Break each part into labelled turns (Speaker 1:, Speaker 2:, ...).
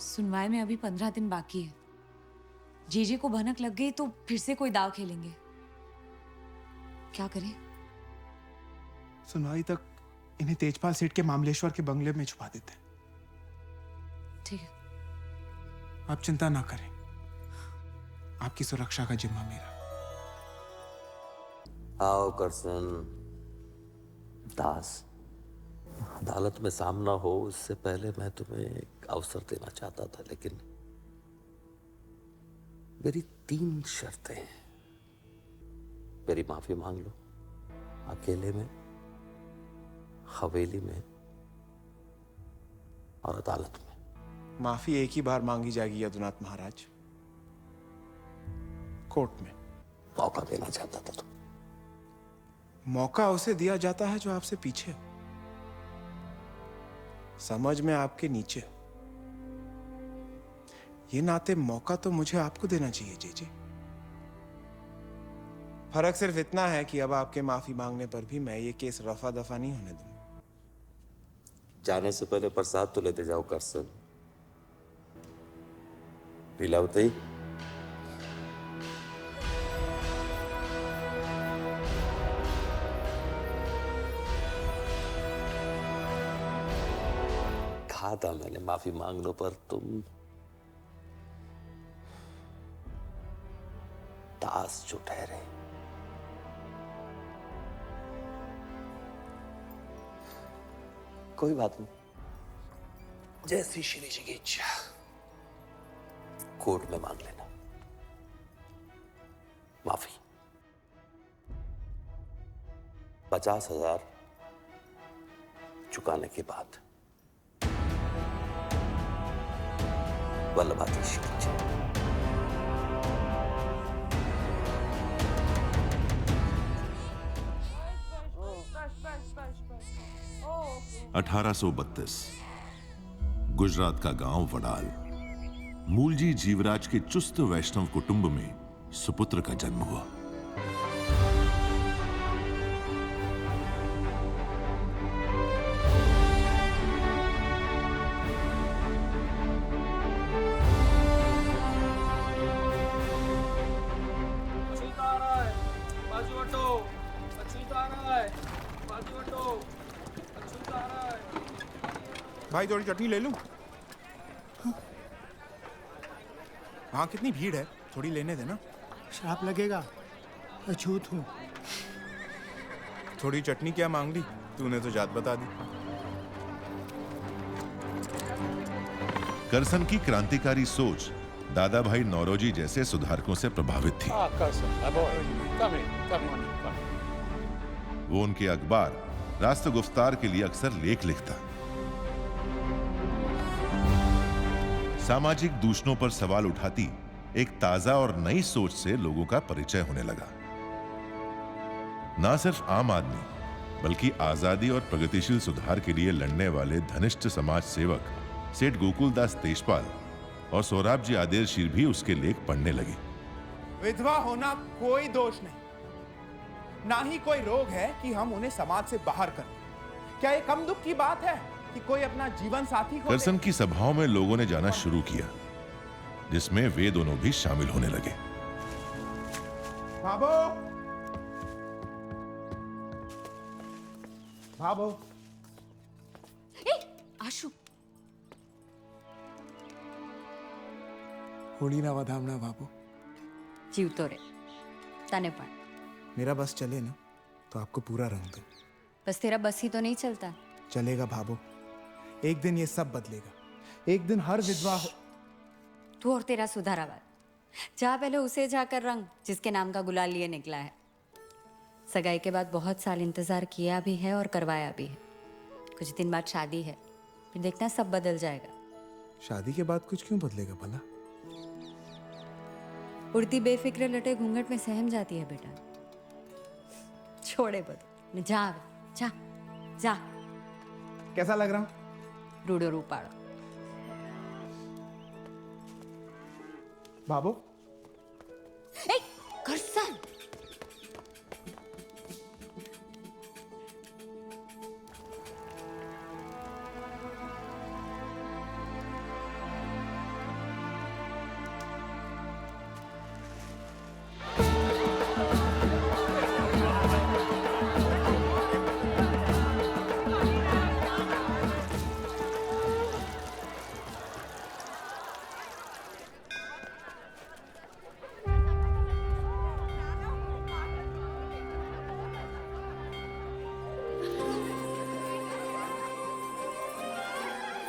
Speaker 1: सुनवाई में अभी 15 दिन बाकी है। जेजे को भनक लग गई तो फिर से कोई दाव खेलेंगे। क्या करें?
Speaker 2: सुनवाई तक इन्हें तेजपाल सेठ के मामलेश्वर के बंगले में छुपा देते हैं।
Speaker 1: ठीक है।
Speaker 2: आप चिंता ना करें, आपकी सुरक्षा का जिम्मा मेरा।
Speaker 3: आओ करसन दास, अदालत में सामना हो इससे पहले मैं तुम्हें एक अवसर देना चाहता था, लेकिन मेरी 3 शर्तें हैं। मेरी माफी मांग लो, अकेले में, हवेली में और अदालत में।
Speaker 2: माफी एक ही बार मांगी जाएगी यदुनाथ महाराज, कोर्ट में।
Speaker 3: मौका देना चाहता था तुम।
Speaker 2: मौका उसे दिया जाता है जो आपसे पीछे हो, समझ में आपके नीचे हो। ये नाते मौका तो मुझे आपको देना चाहिए जेजे। फर्क सिर्फ इतना है कि अब आपके माफी मांगने पर भी मैं ये केस रफा दफा नहीं होने दूंगा।
Speaker 3: जाने से पहले प्रसाद तो लेते जाओ करसन। लीलावती, कहा था मैंने माफी मांग लो, पर तुम दास जो ठहरे। कोई बात नहीं, जैसी श्री जी की इच्छा। कोर्ट में मांग लेना माफी। 50,000 चुकाने के बाद वल्लभाधीश की इच्छा।
Speaker 4: Oh. 1832 गुजरात का गांव वडाल। मूलजी जीवराज के चुस्त वैष्णव कुटुंब में सुपुत्र का जन्म हुआ।
Speaker 2: भाई थोड़ी चटनी ले लूं? वहां कितनी भीड़ है, थोड़ी लेने देना।
Speaker 5: श्राप लगेगा, अछूत हूं।
Speaker 2: थोड़ी चटनी क्या मांग ली, तूने तो जात बता दी।
Speaker 4: करसन की क्रांतिकारी सोच दादा भाई नौरोजी जैसे सुधारकों से प्रभावित थी। वो उनके अखबार राष्ट्र गुफ्तार के लिए अक्सर लेख लिखता। सामाजिक दूषणों पर सवाल उठाती एक ताजा और नई सोच से लोगों का परिचय होने लगा। ना सिर्फ आम आदमी बल्कि आजादी और प्रगतिशील सुधार के लिए लड़ने वाले धनिष्ठ समाज सेवक सेठ गोकुलदास तेजपाल और सोहराबजी आदेरशीर भी उसके लेख पढ़ने लगे।
Speaker 2: विधवा होना कोई दोष नहीं, ना ही कोई रोग है कि हम उन्हें समाज से बाहर करें। क्या ये कम दुख की बात है कि कोई अपना जीवन साथी खो दे?
Speaker 4: करसन की सभाओं में लोगों ने जाना शुरू किया, जिसमें वे दोनों भी शामिल होने लगे।
Speaker 2: भाभो, भाभो।
Speaker 1: आशु,
Speaker 2: होली ना वधामना भाभो।
Speaker 1: जीवतो रे तने पण।
Speaker 2: मेरा बस चले ना तो आपको पूरा रंग दो।
Speaker 1: बस तेरा बस ही तो नहीं चलता।
Speaker 2: चलेगा भाभो, एक दिन ये सब बदलेगा। एक दिन हर विधवा हो।
Speaker 1: तू और तेरा सुधारावाद, जा पहले उसे जाकर रंग जिसके नाम का गुलाल लिए निकला है। सगाई के बाद बहुत साल इंतजार किया भी है और करवाया भी है। कुछ दिन बाद शादी है, फिर देखना सब बदल जाएगा।
Speaker 2: शादी के बाद कुछ क्यों बदलेगा भला?
Speaker 1: उड़ती बेफिक्र लटे घूंघट में सहम जाती है बेटा। छोड़े बदल, जा जा जा।
Speaker 2: कैसा लग रहा?
Speaker 1: रूडो रूपाड़ो।
Speaker 2: बाबू,
Speaker 1: ए, करसन।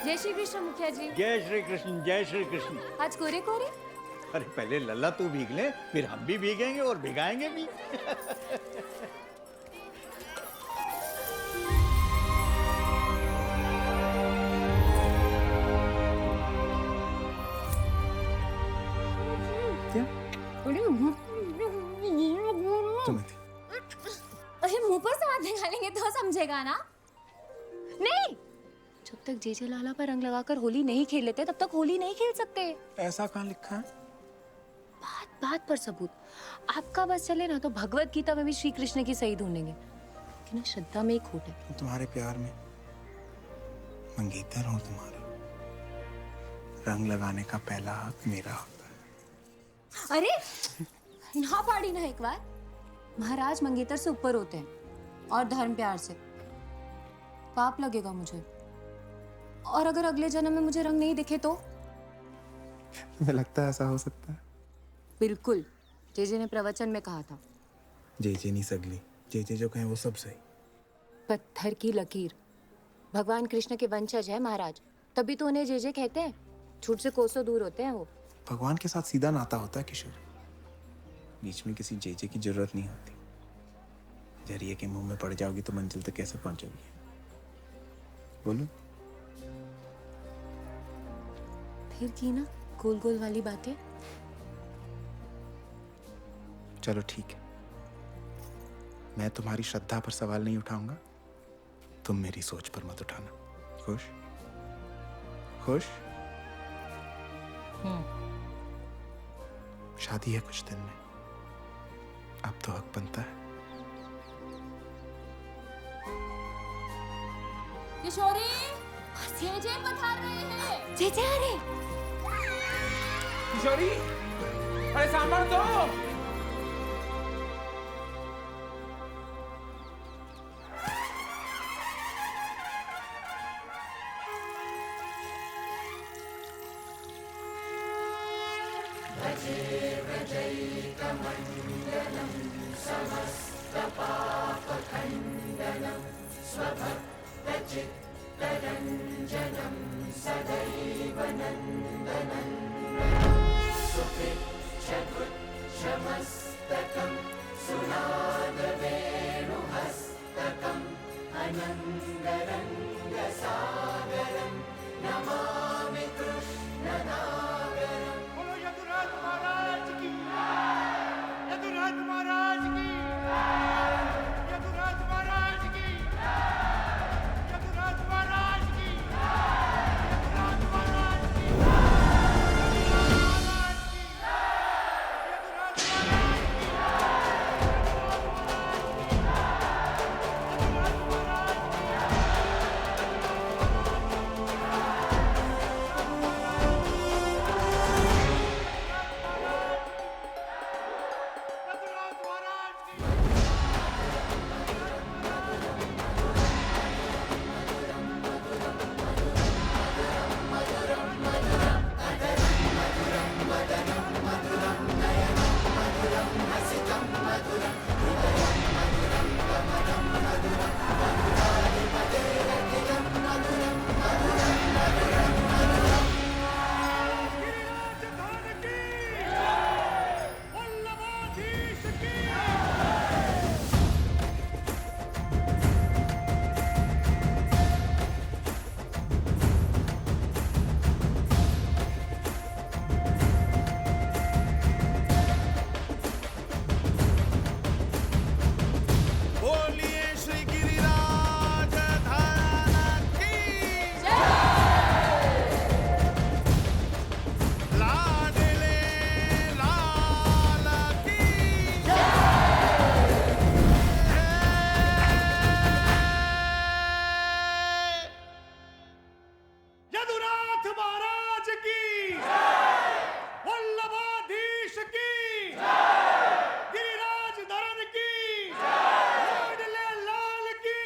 Speaker 1: जय श्री कृष्ण मुखिया जी।
Speaker 6: जय श्री कृष्ण, जय श्री कृष्ण।
Speaker 1: आज कोरे कोरे।
Speaker 6: अरे पहले लल्ला तू भीग ले, फिर हम भी भीगेंगे और भिगाएंगे भी।
Speaker 7: अरे मुंह पर से हाथ निकालेंगे तो समझेगा ना। नहीं, जब तक जेजे लाला पर रंग लगाकर होली नहीं खेल लेते तब तक होली नहीं खेल सकते।
Speaker 2: ऐसा कहाँ लिखा है?
Speaker 7: बात बात पर सबूत। आपका बस चले ना तो भगवत गीता में भी श्री कृष्ण की सही ढूंढेंगे, लेकिन श्रद्धा में एक खोट है।
Speaker 2: तुम्हारे प्यार में मंगेतर हूँ तुम्हारा। रंग लगाने का पहला हक मेरा होता है।
Speaker 7: अरे ना पाड़ी ना एक बार। महाराज मंगेतर से ऊपर होते हैं और धर्म प्यार से। पाप लगेगा मुझे, और अगर अगले जन्म में मुझे रंग नहीं दिखे तो?
Speaker 2: तुम्हें लगता है ऐसा हो सकता है?
Speaker 7: बिल्कुल, जेजे ने प्रवचन में कहा था।
Speaker 2: जेजे नहीं सगली, जेजे जो कहें वो सब सही।
Speaker 7: पत्थर की लकीर। भगवान कृष्ण के वंशज है महाराज, तभी तो उन्हें जेजे कहते हैं। झूठ से कोसों दूर होते हैं वो।
Speaker 2: भगवान के साथ सीधा नाता होता है किशोर, बीच में किसी जेजे की जरूरत नहीं होती। जरिए के मुंह में पड़ जाओगी तो मंजिल तक कैसे पहुंचोगी? बोलो।
Speaker 7: फिर की ना गोल गोल वाली बातें।
Speaker 2: चलो ठीक है, मैं तुम्हारी श्रद्धा पर सवाल नहीं उठाऊंगा, तुम मेरी सोच पर मत उठाना। खुश? खुश? शादी है कुछ दिन में, अब तो हक बनता है।
Speaker 7: किशोरी, जेजे पधार रहे हैं। जेजे आ रहे।
Speaker 2: किशोरी, अरे सांभर दो।
Speaker 5: बोलो यदुराज महाराज की। यदुराज महाराज की। यदुराज महाराज की। यदुराज महाराज की। यदुराज महाराज की। यदुराज महाराज की। यदुराज महाराज की। गिरिराज धाम की। वल्लभाधीश की। बोलिए श्री गिरिराज धाम की। लाडले लाला की। यदुनाथ महाराज की। वल्लभाधीश की। गिरिराज धरन की। लाडले लाल की।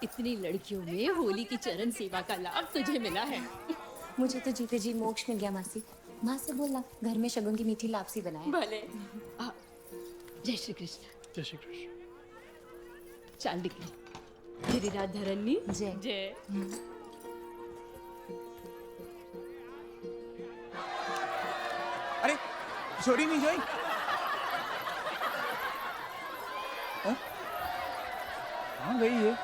Speaker 8: इतनी लड़कियों में होली की चरण सेवा का लाभ तुझे मिला है।
Speaker 7: मुझे तो जीते जी मोक्ष मिल गया मासी। माँ से बोलना घर में शगुन की मीठी लापसी बनाए।
Speaker 8: भले। जय श्री कृष्ण।
Speaker 5: जय श्री कृष्ण।
Speaker 8: चाल निकलो। गिरिराज धरनी
Speaker 7: जय।
Speaker 8: जय।
Speaker 2: किशोरी नहीं जोई? कहाँ गई ये?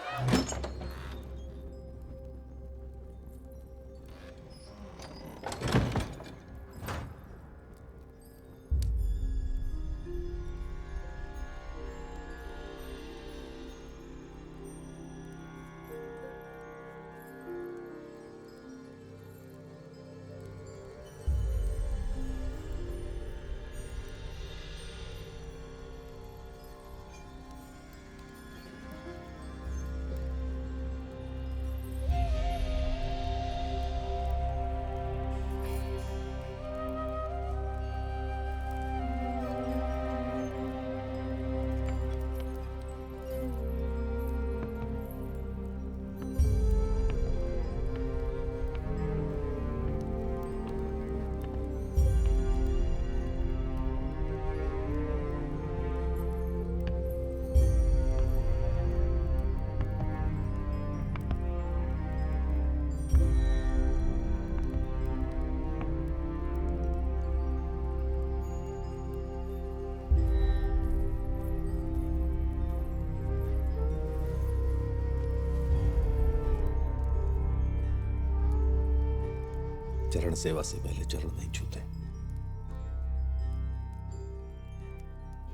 Speaker 3: चरण सेवा से पहले चरण नहीं छूते।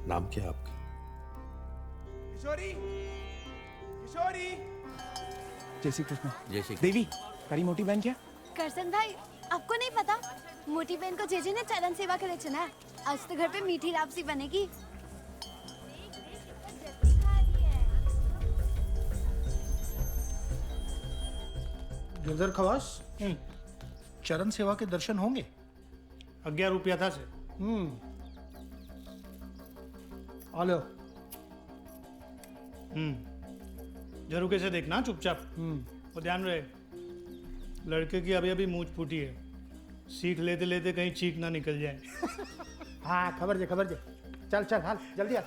Speaker 3: नाम क्या आपका?
Speaker 2: किशोरी, किशोरी। जय श्री कृष्ण।
Speaker 3: जय श्री
Speaker 2: देवी, तारी मोटी बहन क्या?
Speaker 9: करसन भाई, आपको नहीं पता? मोटी बहन को जेजे ने चरण सेवा के लिए चुना है। आज तो घर पे मीठी लापसी बनेगी।
Speaker 5: गिरधर खवास, चरण सेवा के दर्शन होंगे?
Speaker 6: 11 रुपया था से।
Speaker 5: आ लो।
Speaker 6: जरूर कैसे देखना चुपचाप। और ध्यान रहे, लड़के की अभी अभी मूंछ फूटी है, सीख लेते लेते कहीं चीख ना निकल जाए।
Speaker 5: हाँ, खबर दे, खबर दे। चल चल, हाल जल्दी आ।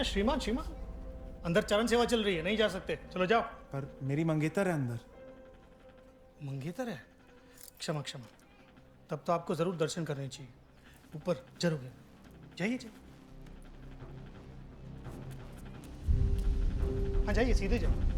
Speaker 6: श्रीमान, श्रीमान, अंदर चरण सेवा चल रही है, नहीं जा सकते। चलो जाओ।
Speaker 2: पर मेरी मंगेतर है अंदर।
Speaker 6: मंगेतर है? क्षमा क्षमा, तब तो आपको जरूर दर्शन करने चाहिए। ऊपर जरूर है। जाइए जाइए। हाँ जाइए, सीधे जाइए।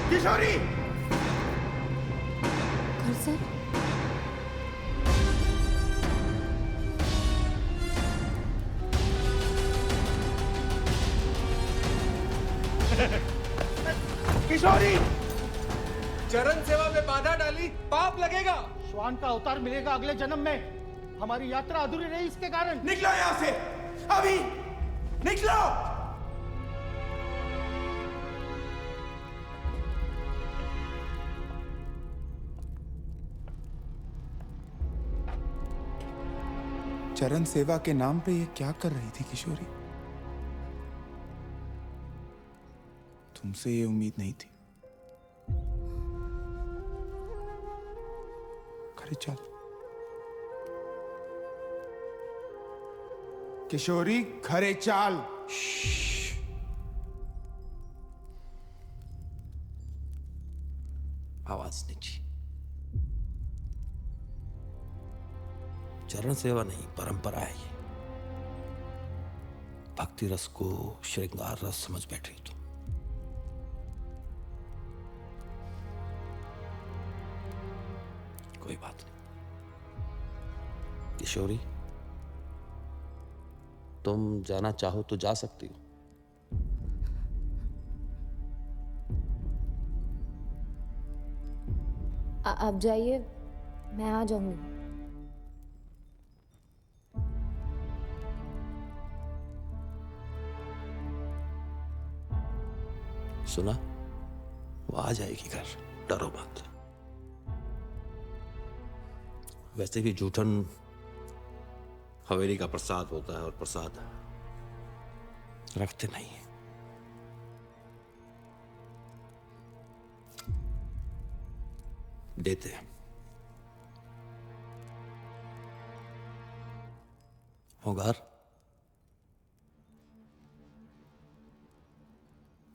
Speaker 2: किशोरी!
Speaker 7: करसन,
Speaker 2: किशोरी! चरण सेवा में बाधा डाली, पाप लगेगा।
Speaker 5: श्वान का अवतार मिलेगा अगले जन्म में। हमारी यात्रा अधूरी रही इसके कारण।
Speaker 2: निकलो यहां से, अभी निकलो। चरण सेवा के नाम पे ये क्या कर रही थी किशोरी? तुमसे ये उम्मीद नहीं थी। घरे चल किशोरी, घरे चल।
Speaker 3: आवाज नीची। चरण सेवा नहीं, परंपरा है ये। भक्ति रस को श्रृंगार रस समझ बैठे हो तुम। कोई बात नहीं किशोरी, तुम जाना चाहो तो जा सकती हो।
Speaker 7: आप जाइए, मैं आ जाऊंगी।
Speaker 3: सुना, वो आ जाएगी घर, डरो मत। वैसे भी जूठन हवेली का प्रसाद होता है और प्रसाद रखते नहीं है। देते हैं। होगार,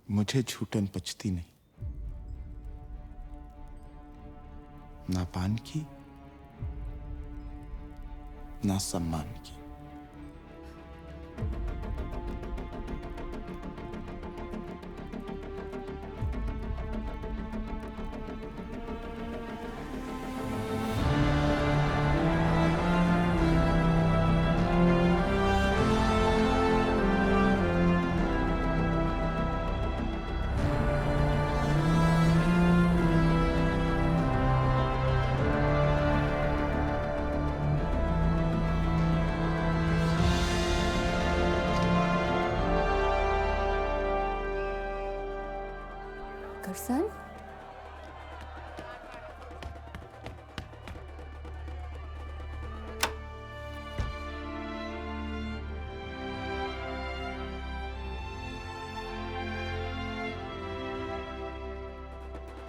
Speaker 2: मुझे झूठन पचती नहीं, ना पान की ना सम्मान की।
Speaker 7: करसन,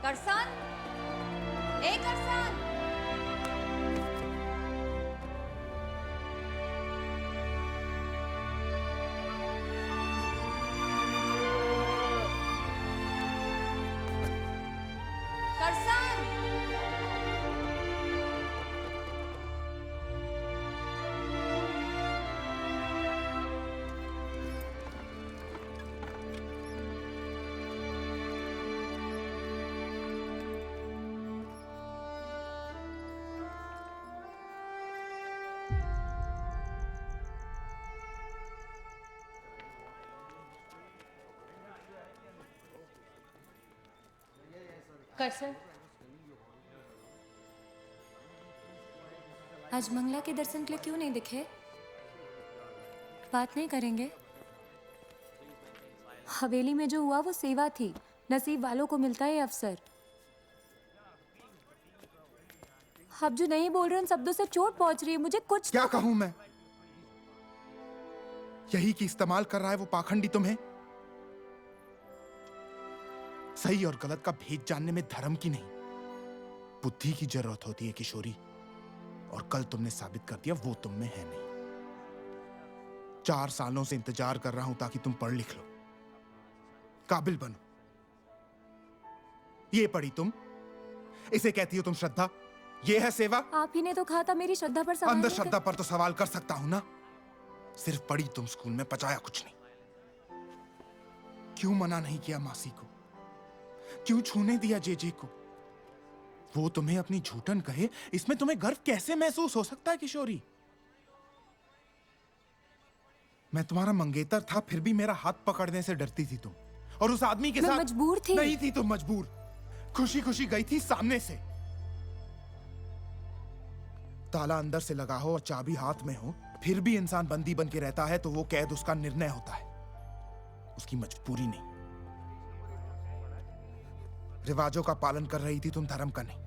Speaker 1: करसन, ए करसन। करसन।
Speaker 7: करसन, आज मंगला के दर्शन के लिए क्यों नहीं दिखे? बात नहीं करेंगे? हवेली में जो हुआ वो सेवा थी, नसीब वालों को मिलता है ये अवसर। आप जो नहीं बोल रहे उन शब्दों से चोट पहुंच रही है मुझे। कुछ
Speaker 2: क्या कहूं मैं? यही कि इस्तेमाल कर रहा है वो पाखंडी तुम्हें। सही और गलत का भेद जानने में धर्म की नहीं, बुद्धि की जरूरत होती है किशोरी। और कल तुमने साबित कर दिया वो तुम में है नहीं। 4 सालों से इंतजार कर रहा हूं ताकि तुम पढ़ लिख लो, काबिल बनो। ये पढ़ी तुम, इसे कहती हो तुम श्रद्धा? ये है सेवा?
Speaker 7: आप ही ने तो कहा था मेरी श्रद्धा पर सवाल
Speaker 2: अंदर
Speaker 7: नहीं
Speaker 2: श्रद्धा पर तो सवाल कर सकता हूं ना। सिर्फ पढ़ी तुम स्कूल में, पचाया कुछ नहीं। क्यों मना नहीं किया मासी को? क्यों छूने दिया जेजे को? वो तुम्हें अपनी झूठन कहे, इसमें तुम्हें गर्व कैसे महसूस हो सकता है किशोरी? मैं तुम्हारा मंगेतर था, फिर भी मेरा हाथ पकड़ने से डरती थी तुम। और उस आदमी के
Speaker 7: मैं
Speaker 2: साथ
Speaker 7: मजबूर थी।
Speaker 2: नहीं थी तुम मजबूर, खुशी खुशी गई थी सामने से। ताला अंदर से लगा हो और चाबी हाथ में हो, फिर भी इंसान बंदी बन के रहता है तो वो कैद उसका निर्णय होता है, उसकी मजबूरी नहीं। रिवाजों का पालन कर रही थी तुम, धर्म का नहीं।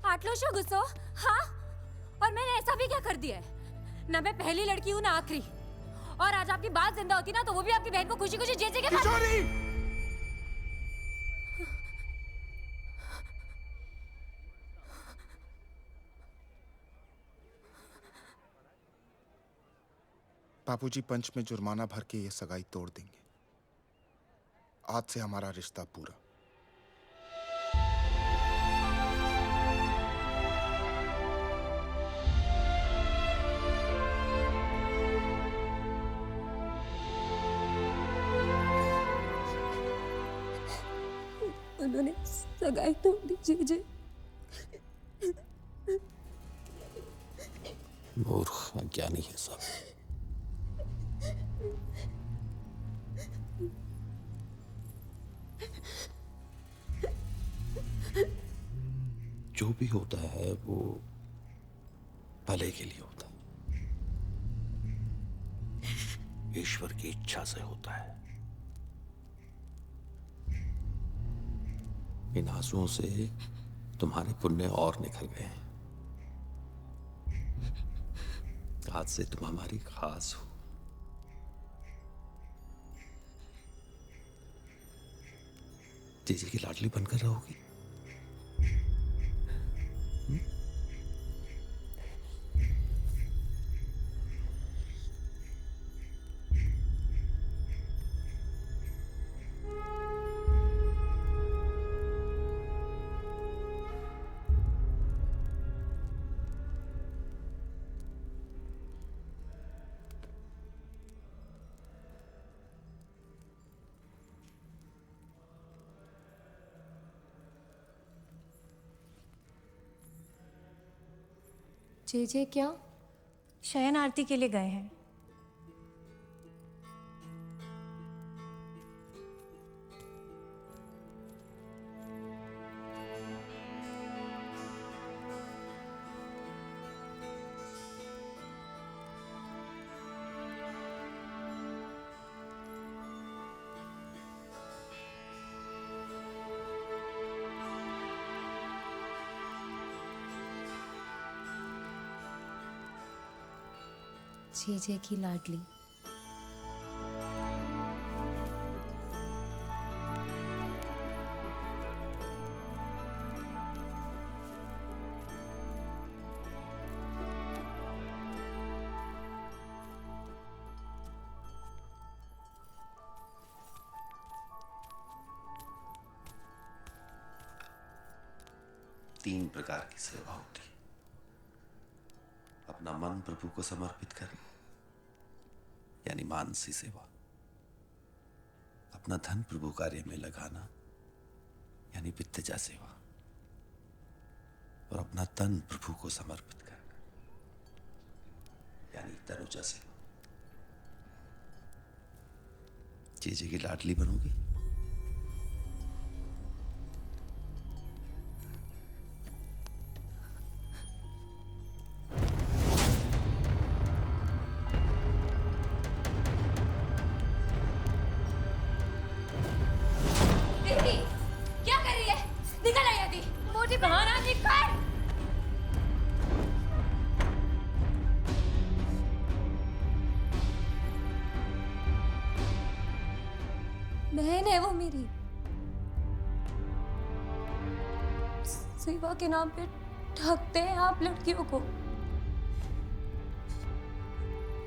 Speaker 7: आटलो शो गुस्सो, हाँ? और मैंने ऐसा भी क्या कर दिया है? ना मैं पहली लड़की हूँ ना आखिरी। और आज आपकी बात जिंदा होती ना तो वो भी आपकी बहन को खुशी खुशी जेजे के
Speaker 2: किशोरी! बापूजी पंच में जुर्माना भर के ये सगाई तोड़ देंगे। आज से हमारा रिश्ता पूरा।
Speaker 7: उन्होंने सगाई तोड़ दी जेजे।
Speaker 3: मूर्ख अज्ञानी है सब। जो भी होता है वो भले के लिए होता है, ईश्वर की इच्छा से होता है। इन आंसुओं से तुम्हारे पुण्य और निखर गए हैं। आज से तुम हमारी खास हो। जीजी की लाडली बनकर रहोगी।
Speaker 7: जेजे क्या?
Speaker 10: शयन आरती के लिए गए हैं।
Speaker 7: जेजे की लाडली।
Speaker 3: तीन प्रकार की सेवा होती है। अपना मन प्रभु को समर्पित कर, यानी मानसी सेवा। अपना धन प्रभु कार्य में लगाना, यानी वित्तजा सेवा। और अपना तन प्रभु को समर्पित करना, यानी तनुजा सेवा। जीजे की लाडली बनोगी?
Speaker 7: क्या कर रही है? निकल आई आदि। मोटी बहन आ निकल। बहन है वो मेरी। सेवा के नाम पे ठगते हैं आप लड़कियों को।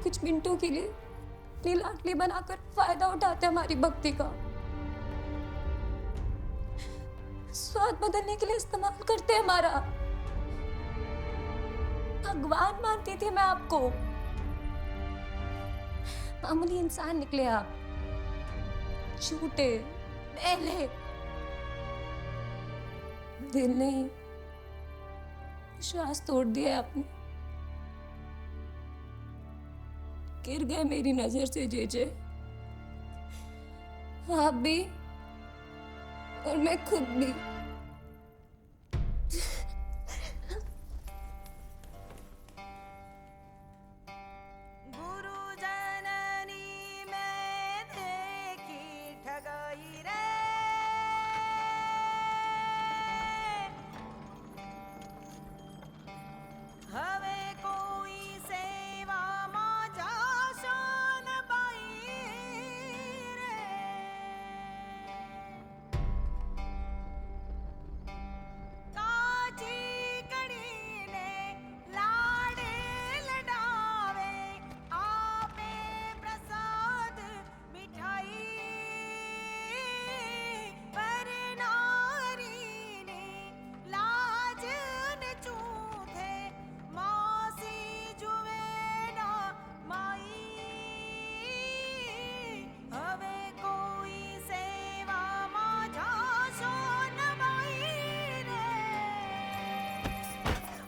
Speaker 7: कुछ मिनटों के लिए अपनी लाडली बनाकर फायदा उठाते हैं हमारी भक्ति का। स्वाद बदलने के लिए इस्तेमाल करते हैं हमारा। भगवान मानती थी मैं आपको। मामूली इंसान निकले आप। झूठे, मैले। दिल नहीं, विश्वास तोड़ दिया आपने। गिर गए मेरी नजर से जेजे। आप भी और मैं खुद भी।
Speaker 11: गुरु जननी में देखी ठगई रे, हवे कोई सेवा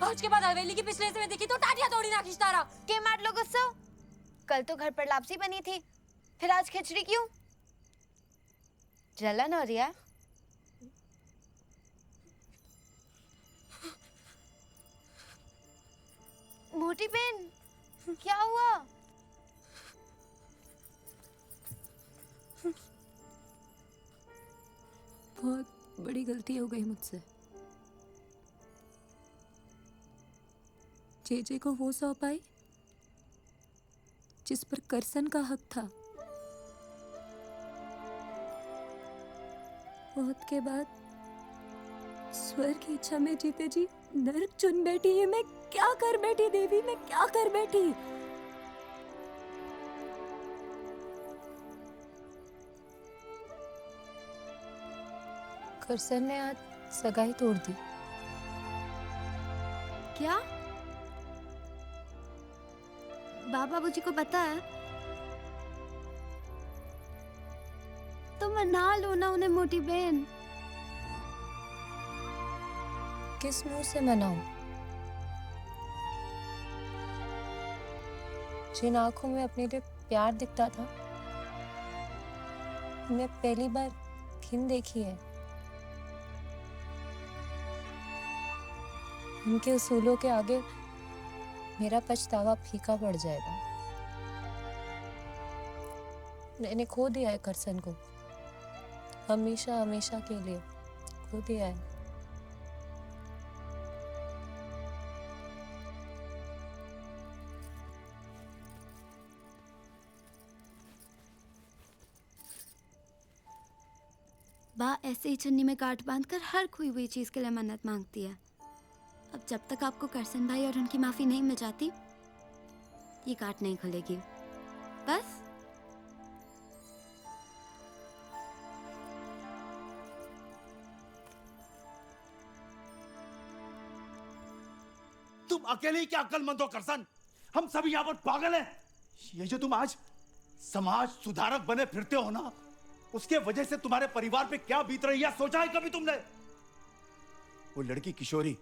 Speaker 7: आज के बाद हवेली की पिछले हिस्से में दिखी तो टाटियां तोड़ी ना खिंचतारा।
Speaker 9: के मार लो गुस्सा। कल तो घर पर लापसी बनी थी, फिर आज खिचड़ी क्यों? जलन हो रही है? मोटी बहन, क्या हुआ?
Speaker 7: बहुत बड़ी गलती हो गई मुझसे। जेजे को वो सौंप आई जिस पर करसन का हक था। मौत के बाद स्वर्ग की इच्छा में जीते जी नरक चुन बैठी। ये मैं क्या कर बैठी देवी, मैं क्या कर बैठी? करसन ने आज सगाई तोड़ दी।
Speaker 9: क्या बाबा बुजी को पता है? तो मना लो ना उन्हें मोटी बहन।
Speaker 7: किस मुंह से मनाऊं? जिन आंखों में अपने लिए प्यार दिखता था, मैं पहली बार घिन देखी है। उनके उसूलों के आगे मेरा पछतावा फीका पड़ जाएगा। मैंने खो दिया है करसन को, हमेशा हमेशा के लिए खो दिया है।
Speaker 9: बा ऐसे ही चन्नी में गांठ बांधकर हर खोई हुई चीज के लिए मन्नत मांगती है। अब जब तक आपको करसन भाई और उनकी माफी नहीं मिल जाती, ये गांठ नहीं खुलेगी। बस
Speaker 12: तुम अकेले ही क्या अक्लमंद हो करसन? हम सभी यहाँ पर पागल हैं। ये जो तुम आज समाज सुधारक बने फिरते हो ना, उसके वजह से तुम्हारे परिवार पे क्या बीत रही है सोचा है कभी तुमने? वो लड़की किशोरी,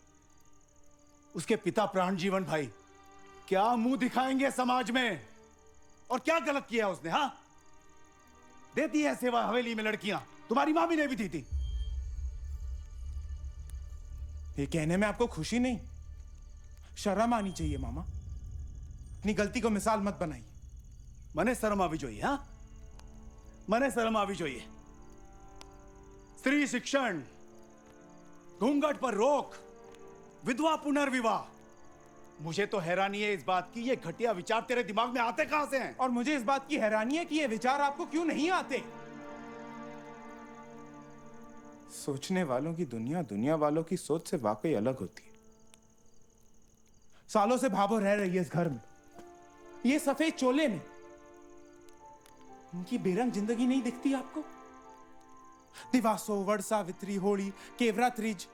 Speaker 12: उसके पिता प्राण जीवन भाई क्या मुंह दिखाएंगे समाज में? और क्या गलत किया उसने? हाँ, देती है सेवा हवेली में लड़कियां, तुम्हारी मां भी नहीं भी दी थी।
Speaker 2: ये कहने में आपको खुशी नहीं, शर्म आनी चाहिए मामा। अपनी गलती को मिसाल मत बनाइए।
Speaker 12: मने शर्म आवी જોઈએ। हाँ, मने शर्म आवी જોઈએ। स्त्री शिक्षण, घूंघट पर रोक, विधवा पुनर्विवाह। मुझे तो हैरानी है इस बात की, ये घटिया विचार तेरे दिमाग में आते कहां से हैं?
Speaker 2: और मुझे इस बात की हैरानी है कि ये विचार आपको क्यों नहीं आते। सोचने वालों की दुनिया दुनिया वालों की सोच से वाकई अलग होती है। सालों से भाभो रह रही है इस घर में, ये सफेद चोले में। इनकी बेरंग जिंदगी नहीं दिखती आपको? दिवासो, वड़ सावित्री, होली, केवरा त्रिज,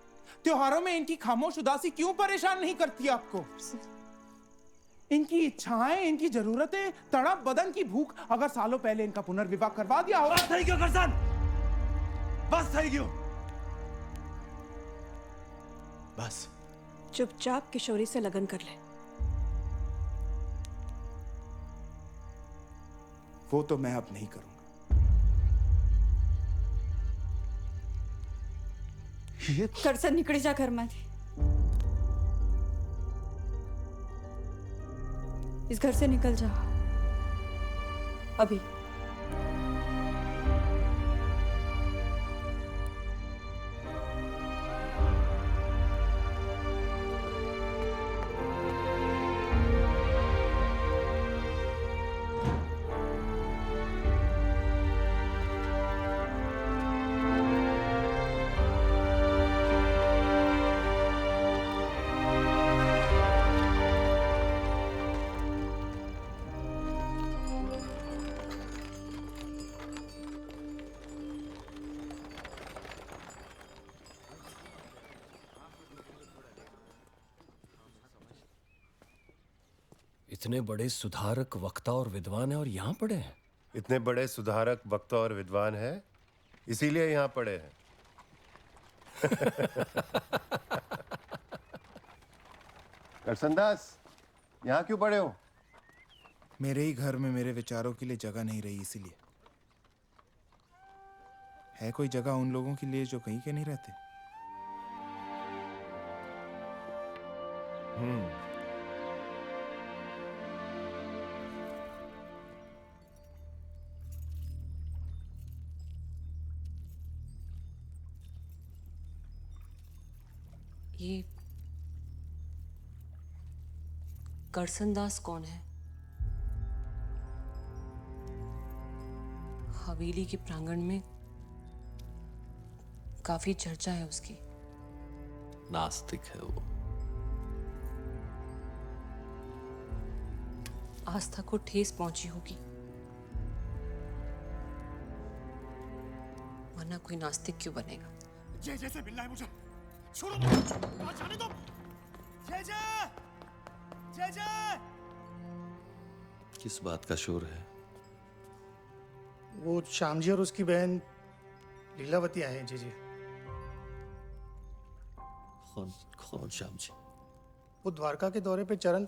Speaker 2: त्योहारों में इनकी खामोश उदासी क्यों परेशान नहीं करती आपको? इनकी इच्छाएं, इनकी जरूरतें, तड़प, बदन की भूख, अगर सालों पहले इनका पुनर्विवाह करवा दिया होगा।
Speaker 12: बस થઈ ગયો કરसन, बस થઈ ગયો। बस
Speaker 10: चुपचाप किशोरी से लगन कर ले।
Speaker 2: वो तो मैं अब नहीं करूंगा।
Speaker 12: ये
Speaker 1: करसन निकड़ी जा घरમાંથી। इस घर से निकल जा अभी।
Speaker 13: इतने बड़े सुधारक, वक्ता और विद्वान हैं और यहाँ पड़े हैं।
Speaker 14: इतने बड़े सुधारक, वक्ता और विद्वान हैं, इसीलिए यहाँ पड़े हैं। करसनदास, यहाँ क्यों पड़े हो?
Speaker 2: मेरे ही घर में मेरे विचारों के लिए जगह नहीं रही, इसीलिए। है कोई जगह उन लोगों के लिए जो कहीं के नहीं रहते?
Speaker 15: ये करसनदास कौन है? हवेली के प्रांगण में काफी चर्चा है उसकी।
Speaker 3: नास्तिक है वो।
Speaker 15: आस्था को ठेस पहुंची होगी, वरना कोई नास्तिक क्यों बनेगा?
Speaker 12: जय जय से मिलना है मुझे। छोड़ो मुझे, जाने दो। जय जय, जय जय।
Speaker 3: किस बात का शोर है?
Speaker 6: वो श्याम जी और उसकी बहन लीलावती आए हैं। जी जी।
Speaker 3: कौन कौन श्याम जी?
Speaker 6: वो द्वारका के दौरे पे चरण।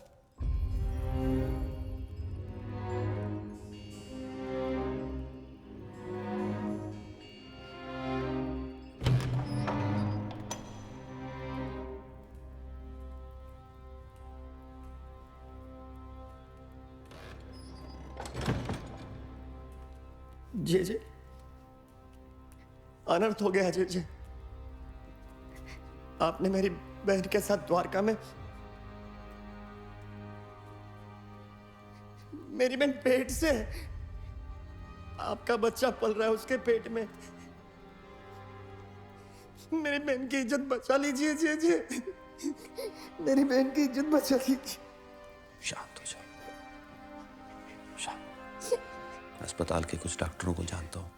Speaker 5: जे जे अनर्थ हो गया। जे जे आपने मेरी बहन के साथ द्वारका में, मेरी बहन पेट से है, आपका बच्चा पल रहा है उसके पेट में। मेरी बहन की इज्जत बचा लीजिए। जे जे मेरी बहन की इज्जत बचा लीजिए।
Speaker 3: शांत हो जाओ, शांत। अस्पताल के कुछ डॉक्टरों को जानता हूं,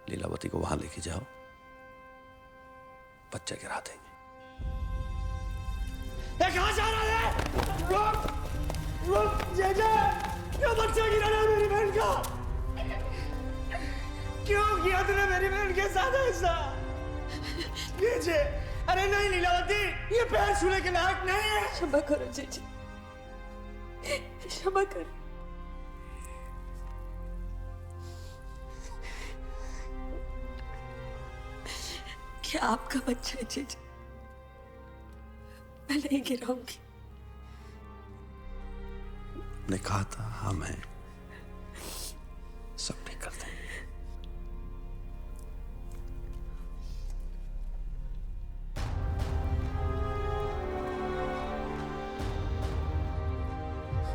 Speaker 3: लीलावती को वहां लेके जाओ, बच्चा गिरा देंगे।
Speaker 5: कहां जा रहा है? रुक, रुक जय जय, क्यों बच्चा गिराना है मेरी बहन का? क्यों किया तूने मेरी बहन के साथ ऐसा? जय जय, अरे नहीं लीलावती, ये पैर छूने के लायक नहीं है।
Speaker 11: क्षमा करो जय जय, क्षमा करो। क्या आपका बच्चा है जय जय? मैं नहीं गिराऊंगी।
Speaker 3: ने कहा था हम हैं, सब ठीक कर देंगे।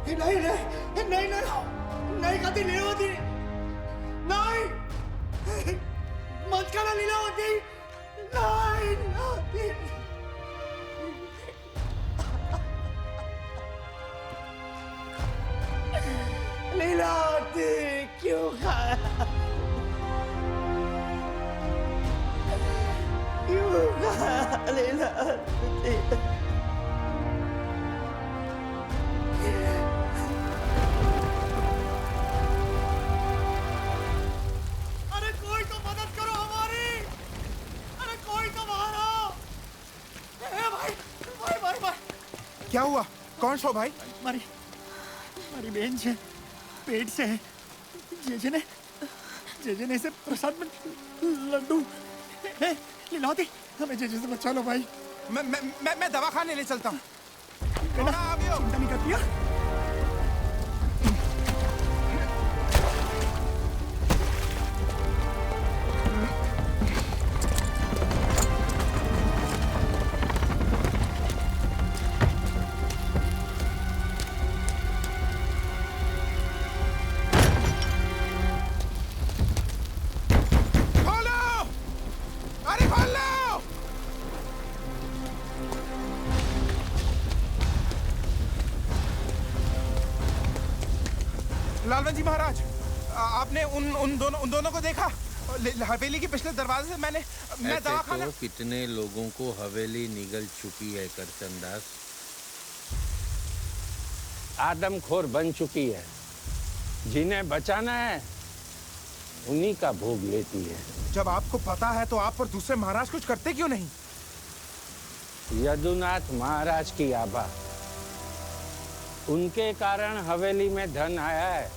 Speaker 5: नहीं नहीं नहीं नहीं नहीं कहती लीलावती, नहीं मत करना लीलावती, नहीं लीलावती। लीलावती क्यों खाया? क्यों खाया लीलावती? अरे कोई तो मदद करो हमारी, अरे कोई तो बाहर आओ। भाई भाई भाई भाई,
Speaker 2: क्या हुआ? कौन सो भाई?
Speaker 5: हमारी बहन से पेट से है। जेजे ने इसे प्रसाद में लड्डू। लीलावती, हमें जेजे से बचा लो भाई।
Speaker 2: मैं दवा खाने ले चलता हूँ।
Speaker 5: चिंता नहीं करती है?
Speaker 2: लालवन जी महाराज, आपने उन दोनों को देखा? हवेली के पिछले दरवाजे से मैं दवा खाना।
Speaker 16: तो कितने लोगों को हवेली निगल चुकी है करसनदास, आदमखोर बन चुकी है। जिन्हें बचाना है उन्हीं का भोग लेती है।
Speaker 2: जब आपको पता है तो आप और दूसरे महाराज कुछ करते क्यों नहीं?
Speaker 16: यदुनाथ महाराज की आभा। उनके कारण हवेली में धन आया है।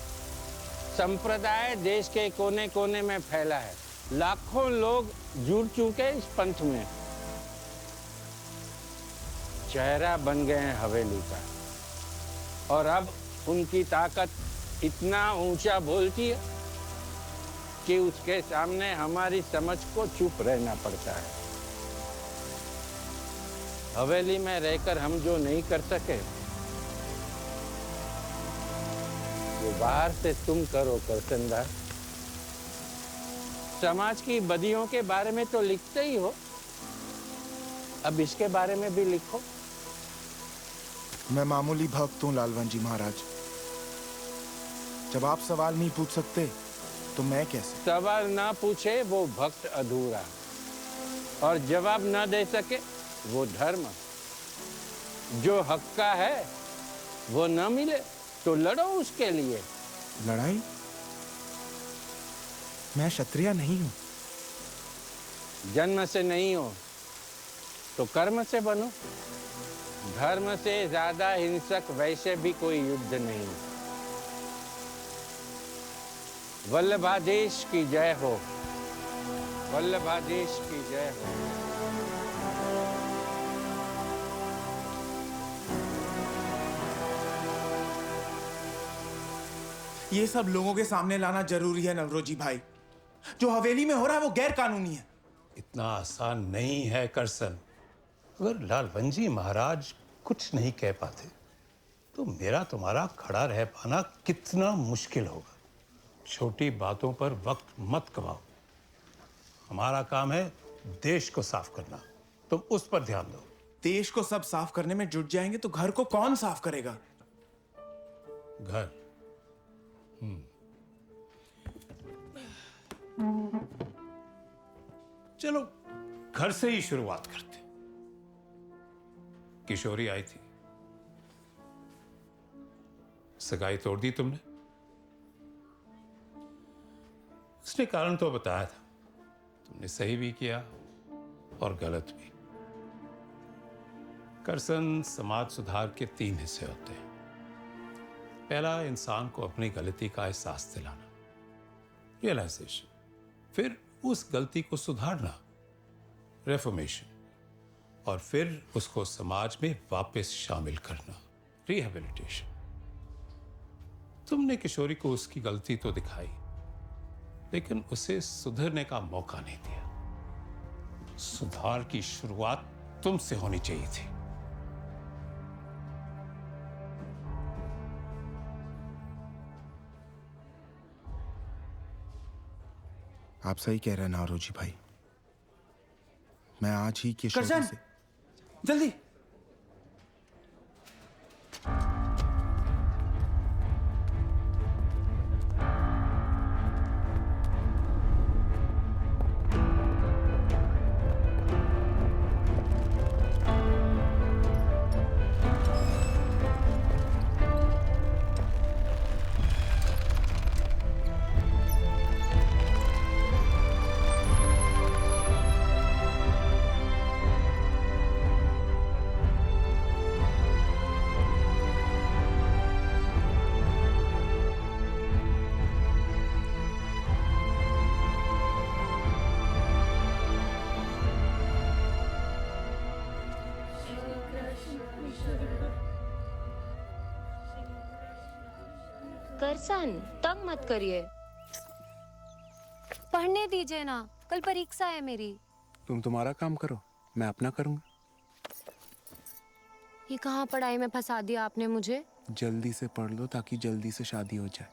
Speaker 16: संप्रदाय देश के कोने कोने में फैला है। लाखों लोग जुड़ चुके इस पंथ में। चेहरा बन गए हैं हवेली का। और अब उनकी ताकत इतना ऊंचा बोलती है कि उसके सामने हमारी समझ को चुप रहना पड़ता है। हवेली में रहकर हम जो नहीं कर सके वो बाहर से तुम करो करसनदास। समाज की बदियों के बारे में तो लिखते ही हो, अब इसके बारे में भी लिखो।
Speaker 2: मैं मामूली भक्त हूं लालवन जी महाराज। जब आप सवाल नहीं पूछ सकते तो मैं कैसे?
Speaker 16: सवाल ना पूछे वो भक्त अधूरा, और जवाब ना दे सके वो धर्म। जो हक का है वो न मिले तो लड़ो उसके लिए।
Speaker 2: लड़ाई? मैं क्षत्रिय नहीं हूं।
Speaker 16: जन्म से नहीं हो तो कर्म से बनो। धर्म से ज्यादा हिंसक वैसे भी कोई युद्ध नहीं। वल्लभाधीश की जय हो। वल्लभाधीश की जय हो।
Speaker 2: ये सब लोगों के सामने लाना जरूरी है नवरोजी भाई। जो हवेली में हो रहा है वो गैर कानूनी है।
Speaker 17: इतना आसान नहीं है करसन। अगर लालवंजी महाराज कुछ नहीं कह पाते तो मेरा तुम्हारा खड़ा रह पाना कितना मुश्किल होगा। छोटी बातों पर वक्त मत गवाओ। हमारा काम है देश को साफ करना, तुम उस पर ध्यान दो।
Speaker 2: देश को सब साफ करने में जुट जाएंगे तो घर को कौन साफ करेगा?
Speaker 17: घर। चलो घर से ही शुरुआत करते। किशोरी आई थी, सगाई तोड़ दी तुमने। उसने कारण तो बताया था। तुमने सही भी किया और गलत भी। करसन, समाज सुधार के 3 हिस्से होते हैं। पहला, इंसान को अपनी गलती का एहसास दिलाना, रियलाइजेशन। फिर उस गलती को सुधारना, रेफॉर्मेशन। और फिर उसको समाज में वापस शामिल करना, रिहेबिलिटेशन। तुमने किशोरी को उसकी गलती तो दिखाई, लेकिन उसे सुधरने का मौका नहीं दिया। सुधार की शुरुआत तुमसे होनी चाहिए थी।
Speaker 2: आप सही कह रहे हैं नवरोजी भाई। मैं आज ही किशोरी से
Speaker 5: जल्दी।
Speaker 7: करसन, तंग मत करिए। पढ़ने दीजिए ना, कल परीक्षा है मेरी।
Speaker 2: तुम तुम्हारा काम करो, मैं अपना करूंगा।
Speaker 7: ये कहाँ पढ़ाई में फंसा दिया आपने मुझे।
Speaker 2: जल्दी से पढ़ लो ताकि जल्दी से शादी हो जाए।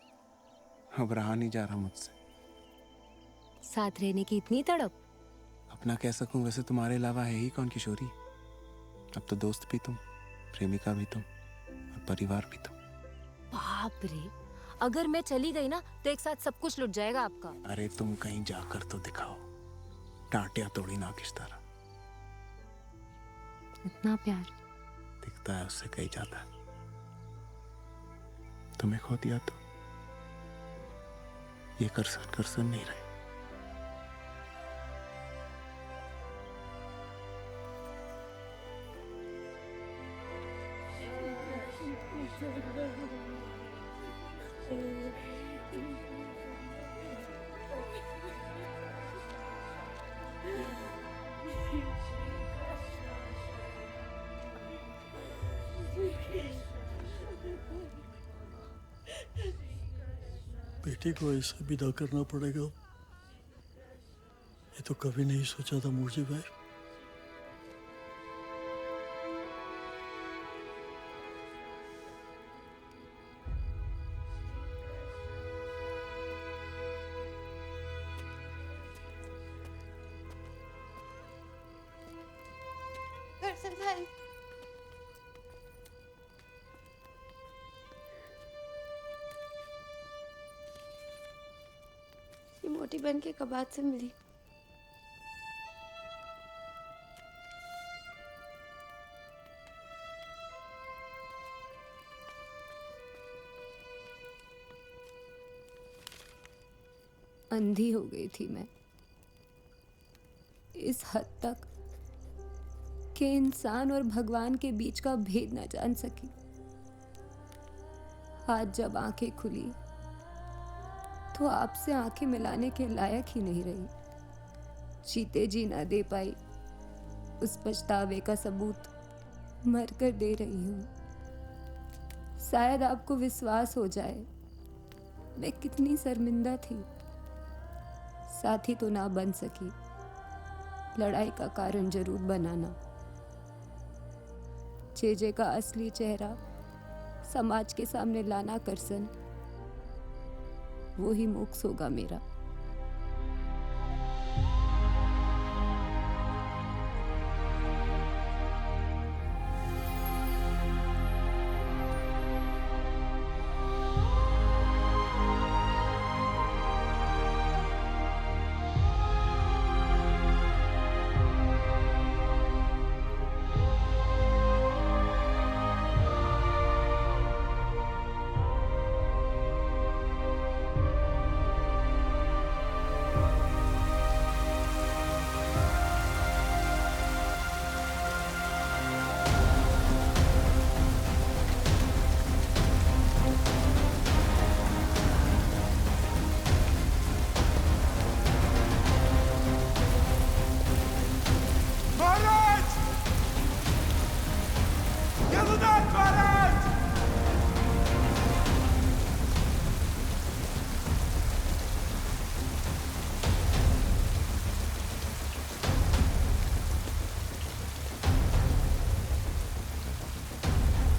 Speaker 2: अब रहा नहीं जा रहा मुझसे।
Speaker 7: साथ रहने की इतनी तड़प।
Speaker 2: अपना कह सकूं, वैसे तुम्हारे अलावा है ही कौन किशोरी। अब तो दोस्त भी तुम, प्रेमिका भी तुम और परिवार भी तुम।
Speaker 7: बाप रे, अगर मैं चली गई ना तो एक साथ सब कुछ लुट जाएगा आपका।
Speaker 2: अरे तुम कहीं जाकर तो दिखाओ, टाटिया तोड़ी ना किस तरह।
Speaker 7: इतना प्यार
Speaker 2: दिखता है उससे कहीं ज्यादा। तुम्हें खो दिया तो ये करसन नहीं रहे।
Speaker 18: बेटी को ऐसा विदा करना पड़ेगा, ये तो कभी नहीं सोचा था मुझे भाई।
Speaker 9: करसन भाई, ये मोटी बहन के कबाड़ से मिली। अंधी हो गई थी मैं इस हद तक कि इंसान और भगवान के बीच का भेद न जान सकी। आज जब आंखें खुली तो आपसे आंखें मिलाने के लायक ही नहीं रही। जीते जी ना दे पाई उस पछतावे का सबूत मर कर दे रही हूँ। शायद आपको विश्वास हो जाए मैं कितनी शर्मिंदा थी। साथी तो ना बन सकी, लड़ाई का कारण जरूर बनाना। जेजे का असली चेहरा समाज के सामने लाना करसन, वो ही मोक्ष होगा मेरा।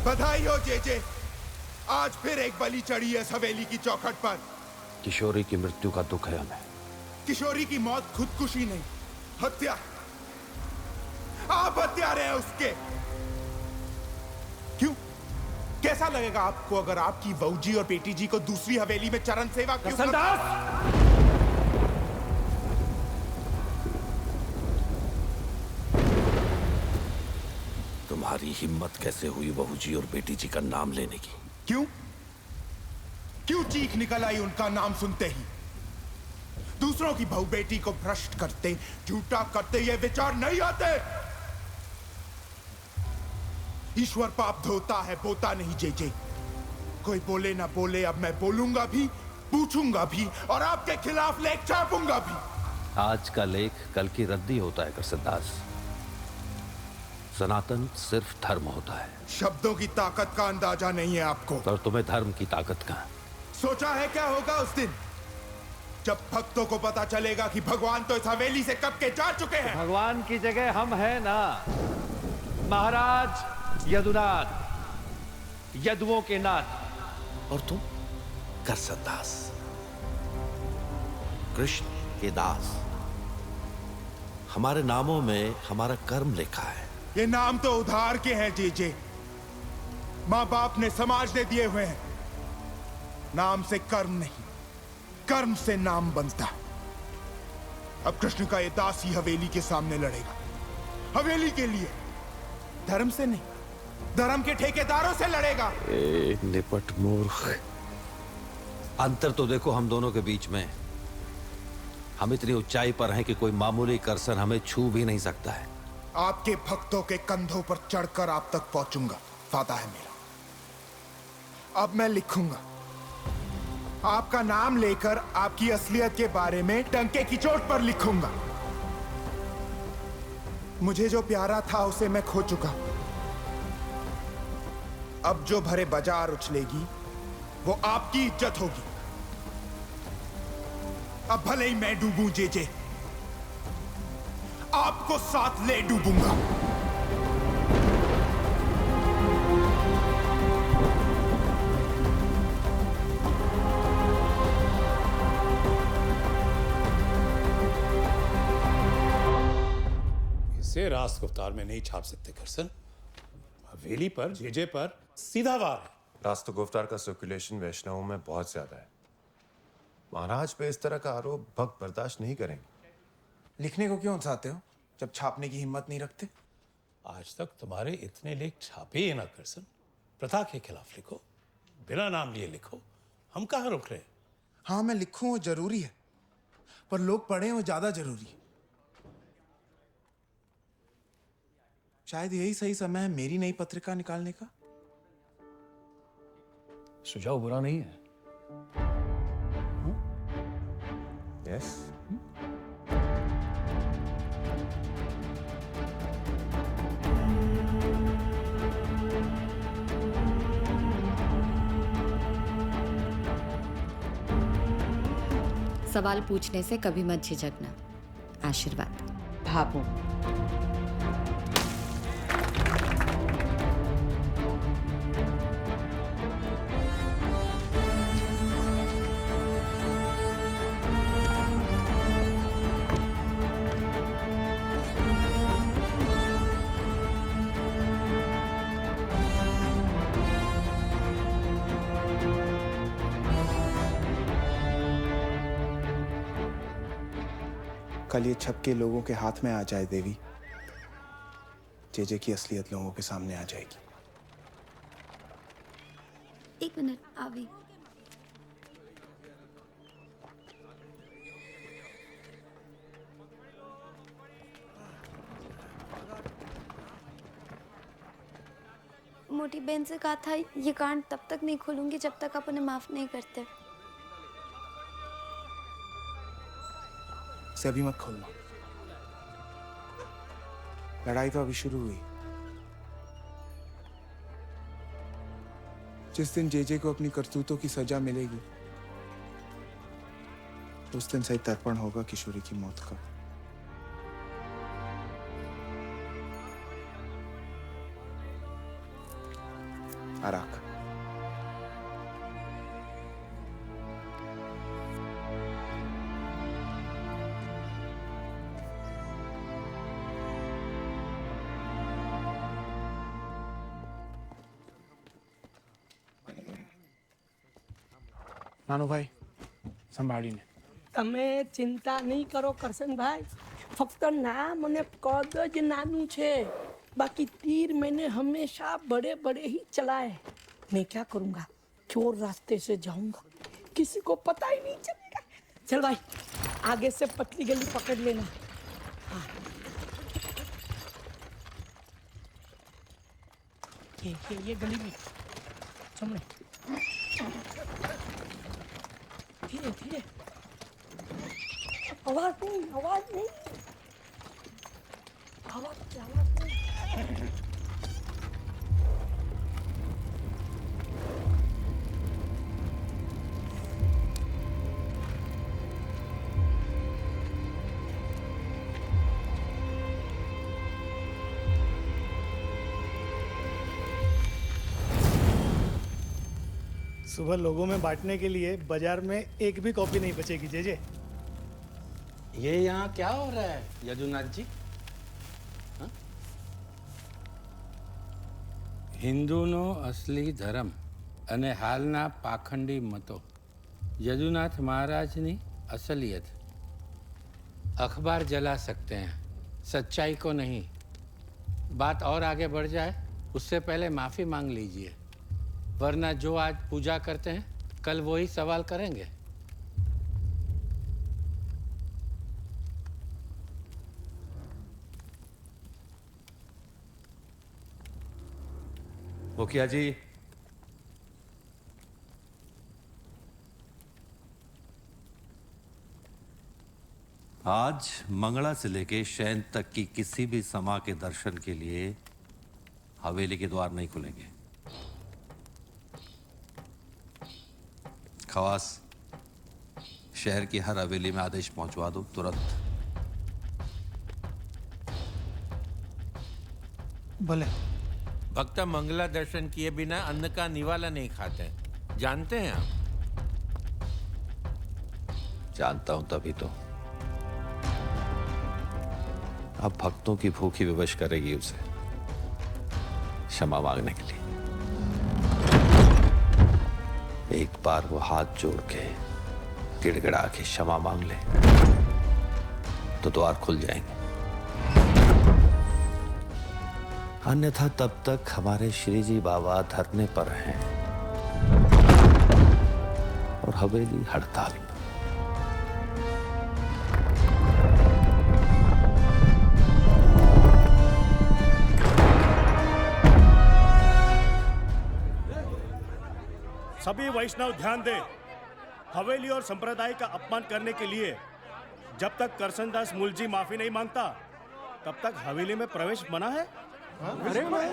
Speaker 2: बधाई हो जेजे, आज फिर एक बलि चढ़ी है इस हवेली की चौखट पर।
Speaker 3: किशोरी की मृत्यु का दुख है हमें।
Speaker 2: किशोरी की मौत खुदकुशी नहीं, हत्या। आप हत्यारे हैं उसके। क्यों? कैसा लगेगा आपको अगर आपकी बहू जी और बेटी जी को दूसरी हवेली में चरण सेवा की
Speaker 3: तुम्हारी हिम्मत कैसे हुई बहू जी और बेटी जी का नाम लेने की?
Speaker 2: क्यों? क्यों चीख निकल आई उनका नाम सुनते ही? दूसरों की बहू बेटी को भ्रष्ट करते, झूठा करते ये विचार नहीं आते। ईश्वर पाप धोता है, बोता नहीं जेजे। कोई बोले ना बोले, अब मैं बोलूंगा भी, पूछूंगा भी और आपके खिलाफ लेख छापूंगा भी।
Speaker 3: आज का लेख कल की रद्दी होता है करसनदास। सनातन सिर्फ धर्म होता है।
Speaker 2: शब्दों की ताकत का अंदाजा नहीं है आपको।
Speaker 3: और तुम्हें धर्म की ताकत का।
Speaker 2: सोचा है क्या होगा उस दिन जब भक्तों को पता चलेगा कि भगवान तो इस हवेली से कब के जा चुके हैं।
Speaker 19: भगवान की जगह हम हैं ना, महाराज यदुनाथ, यदुओं के नाथ।
Speaker 3: और तुम करसनदास, कृष्ण के दास। हमारे नामों में हमारा कर्म लिखा है।
Speaker 2: ये नाम तो उधार के हैं जेजे, माँ बाप ने समाज ने दिए हुए हैं। नाम से कर्म नहीं, कर्म से नाम बनता। अब कृष्ण का ये दास ही हवेली के सामने लड़ेगा, हवेली के लिए, धर्म से नहीं, धर्म के ठेकेदारों से लड़ेगा।
Speaker 3: निपट मूर्ख, अंतर तो देखो हम दोनों के बीच में। हम इतनी ऊंचाई पर हैं कि कोई मामूली करसन हमें छू भी नहीं सकता है।
Speaker 2: आपके भक्तों के कंधों पर चढ़कर आप तक पहुंचूंगा, वादा है मेरा। अब मैं लिखूंगा, आपका नाम लेकर आपकी असलियत के बारे में डंके की चोट पर लिखूंगा। मुझे जो प्यारा था उसे मैं खो चुका। अब जो भरे बाजार उछलेगी वो आपकी इज्जत होगी। अब भले ही मैं डूबूं जेजे, आपको साथ ले डूबूंगा।
Speaker 17: इसे रास गुफ्तार में नहीं छाप सकते करसन। हवेली पर, जेजे पर सीधा वार है।
Speaker 20: रास्त गुफ्तार का सर्कुलेशन वैष्णवों में बहुत ज्यादा है। महाराज पे इस तरह का आरोप भक्त बर्दाश्त नहीं करेंगे।
Speaker 2: लिखने को क्यों चाहते हो जब छापने की हिम्मत नहीं रखते?
Speaker 17: आज तक तुम्हारे इतने लेख छापे ही ना करसन। प्रथा के खिलाफ लिखो, बिना नाम लिए लिखो, हम कहाँ रुक रहे?
Speaker 2: हाँ, मैं लिखूं वो जरूरी है, पर लोग पढ़ें वो ज्यादा जरूरी है। शायद यही सही समय है मेरी नई पत्रिका निकालने का।
Speaker 13: सुझाव बुरा नहीं है।
Speaker 20: यस।
Speaker 1: सवाल पूछने से कभी मत झिझकना। आशीर्वाद।
Speaker 15: भाभू।
Speaker 2: कल ये छप के लोगों के हाथ में आ जाए देवी, जेजे की असलियत लोगों के सामने आ जाएगी।
Speaker 9: एक मिनट, आवी। मोटी बहन से कहा था ये कांड तब तक नहीं खोलूंगी जब तक आप उन्हें माफ नहीं करते।
Speaker 2: से अभी मत खोलना। लड़ाई तो अभी शुरू हुई। जिस दिन जेजे को अपनी करतूतों की सजा मिलेगी उस दिन सही तर्पण होगा किशोरी की मौत का। आराक। નાનો ભાઈ સંભાળીને.
Speaker 11: તમે ચિંતા નહીં કરો કરશનભાઈ, ફક્ત નામ અને કદ જ નાનું છે, बाकी तीर मैंने हमेशा बड़े बड़े ही चलाए। मैं क्या करूंगा, चोर रास्ते से जाऊंगा, किसी को पता ही नहीं चलेगा। चल भाई, आगे से पतली गली पकड़ लेना। हाँ। ये गली में सामने। धीरे धीरे, आवाज नहीं, आवाज नहीं, आवाज नहीं।
Speaker 6: सुबह लोगों में बांटने के लिए बाजार में एक भी कॉपी नहीं बचेगी। जेजे,
Speaker 16: ये यहाँ क्या हो रहा है यदुनाथ जी? हाँ? हिंदूनो असली धर्म અને હાલના પાખંડી મતો, यदुनाथ महाराजની असलियत। अखबार जला सकते हैं, सच्चाई को नहीं। बात और आगे बढ़ जाए उससे पहले माफी मांग लीजिए, वरना जो आज पूजा करते हैं कल वही सवाल करेंगे।
Speaker 3: मुखिया जी, आज मंगला से लेके शयन तक की किसी भी समा के दर्शन के लिए हवेली के द्वार नहीं खुलेंगे। खवास, शहर की हर हवेली में आदेश पहुंचवा दो तुरंत।
Speaker 6: भले।
Speaker 16: भक्त मंगला दर्शन किए बिना अन्न का निवाला नहीं खाते, जानते हैं आप?
Speaker 3: जानता हूं, तभी तो अब भक्तों की भूख ही विवश करेगी उसे क्षमा मांगने के लिए। एक बार वो हाथ जोड़ के गिड़गिड़ा के क्षमा मांग ले तो द्वार खुल जाएंगे, अन्यथा तब तक हमारे श्री जी बाबा धरने पर हैं और हवेली हड़ताल पर।
Speaker 21: सभी वैष्णव ध्यान दें, हवेली और संप्रदाय का अपमान करने के लिए जब तक करसनदास मुलजी माफी नहीं मांगता तब तक हवेली में प्रवेश मना है। अरे भाई,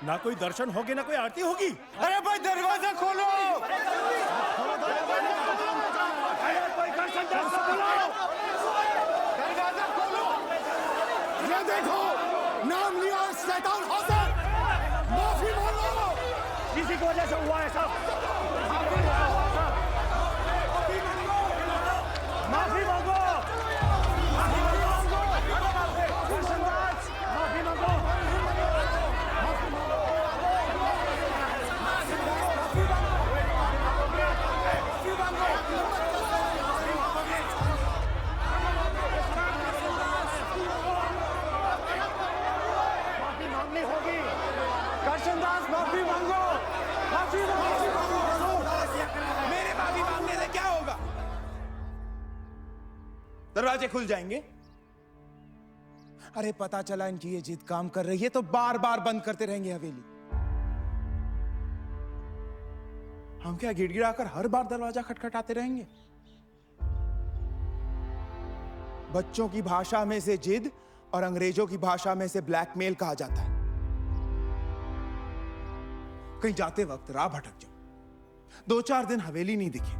Speaker 21: ना कोई दर्शन होगी ना कोई आरती होगी।
Speaker 12: अरे भाई दरवाजा खोलो। दरवाजा खोलो। ये देखो, नाम लिया शैतान हाजिर। माफी मांगो।
Speaker 21: किसी की वजह से हुआ है सब। माफी मांगो। करसनदास, माफी मांगो। करसनदास, माफी मांगो। माफी मांगो।
Speaker 2: मेरे माफी मांगने से क्या होगा? दरवाजे खुल जाएंगे। अरे पता चला इनकी ये जिद काम कर रही है तो बार बार बंद करते रहेंगे हवेली। हम क्या गिड़गिड़ाकर हर बार दरवाजा खटखटाते रहेंगे? बच्चों की भाषा में से जिद और अंग्रेजों की भाषा में से ब्लैकमेल कहा जाता है। कहीं जाते वक्त राह भटक जाओ, 2-4 दिन हवेली नहीं दिखे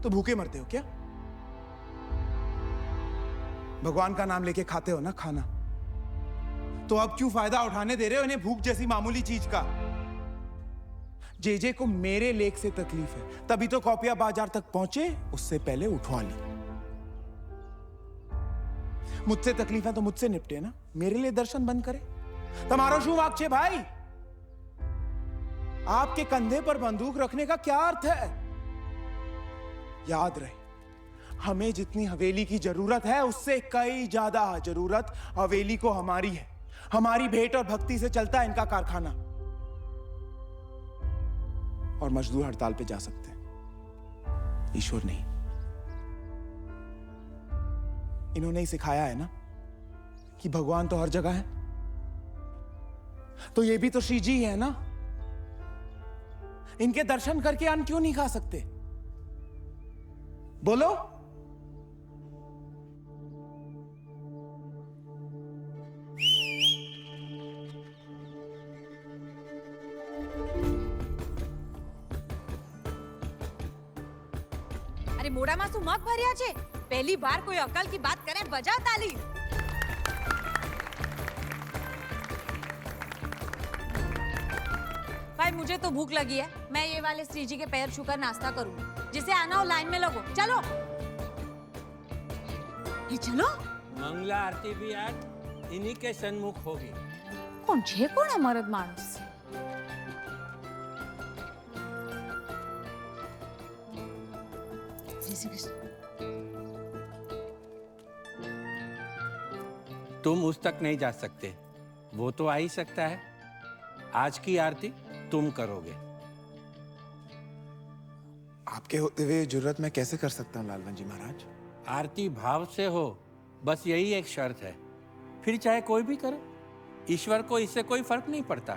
Speaker 2: तो भूखे मरते हो क्या? भगवान का नाम लेके खाते हो ना खाना, तो अब क्यों फायदा उठाने दे रहे हो इन्हें भूख जैसी मामूली चीज का? जेजे को मेरे लेख से तकलीफ है, तभी तो कॉपिया बाजार तक पहुंचे, उससे पहले उठवा ली। मुझसे तकलीफ है तो मुझसे निपटे ना, मेरे लिए दर्शन बंद करे। तुम्हारो शू वाक छे भाई? आपके कंधे पर बंदूक रखने का क्या अर्थ है? याद रहे, हमें जितनी हवेली की जरूरत है उससे कई ज्यादा जरूरत हवेली को हमारी है। हमारी भेंट और भक्ति से चलता है इनका कारखाना। और मजदूर हड़ताल पे जा सकते हैं, ईश्वर नहीं। इन्होंने ही सिखाया है ना कि भगवान तो हर जगह है, तो ये भी तो श्री जी है ना। इनके दर्शन करके अन्न क्यों नहीं खा सकते? बोलो।
Speaker 22: अरे મોઢામાં શું મગ ભર્યા છે? પહેલી બાર કોઈ અકલ की बात करे, बजा ताली। भाई मुझे तो भूख लगी है, मैं ये वाले श्री जी के पैर छूकर नाश्ता करूंगी। जिसे आना हो लाइन में लगो। चलो ये चलो।
Speaker 16: मंगला आरती भी आज इन्हीं के सन्मुख होगी।
Speaker 22: कौन छे? कौन है मर्द मानुस?
Speaker 16: तुम उस तक नहीं जा सकते, वो तो आ ही सकता है। आज की आरती तुम करोगे।
Speaker 2: आपके होते हुए जरूरत मैं कैसे कर सकता हूं लालवन जी महाराज?
Speaker 16: आरती भाव से हो, बस यही एक शर्त है। फिर चाहे कोई भी करे, ईश्वर को इससे कोई फर्क नहीं पड़ता।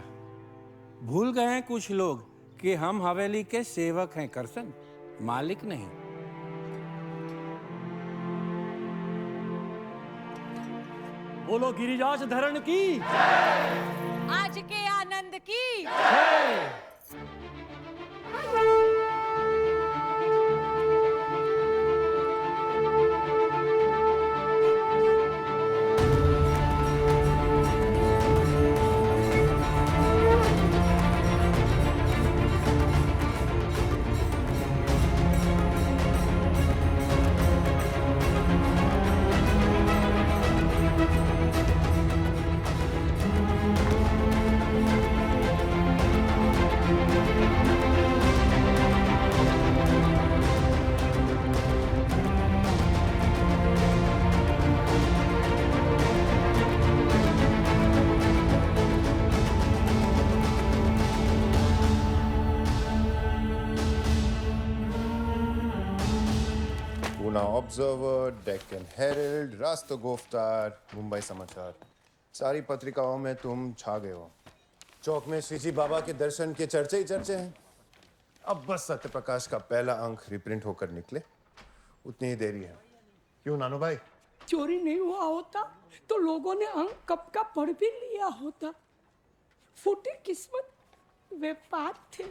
Speaker 16: भूल गए हैं कुछ लोग कि हम हवेली के सेवक हैं करसन, मालिक नहीं।
Speaker 13: बोलो गिरिराज धरण की
Speaker 22: आज के आनंद की
Speaker 20: पूना ऑब्जर्वर, डेक्कन हेरल्ड, राष्ट्रगोफ्तार, मुंबई समाचार, सारी पत्रिकाओं में तुम छा गए हो। चौक में श्रीजी बाबा के दर्शन के चर्चे ही चर्चे हैं। अब बस सत्यप्रकाश का पहला अंक रिप्रिंट होकर निकले, उतनी ही देरी है। क्यों नानू भाई?
Speaker 11: चोरी नहीं हुआ होता तो लोगों ने अंक कब का पढ़ भी लिया होता। फूटी किस्मत वे पाप थे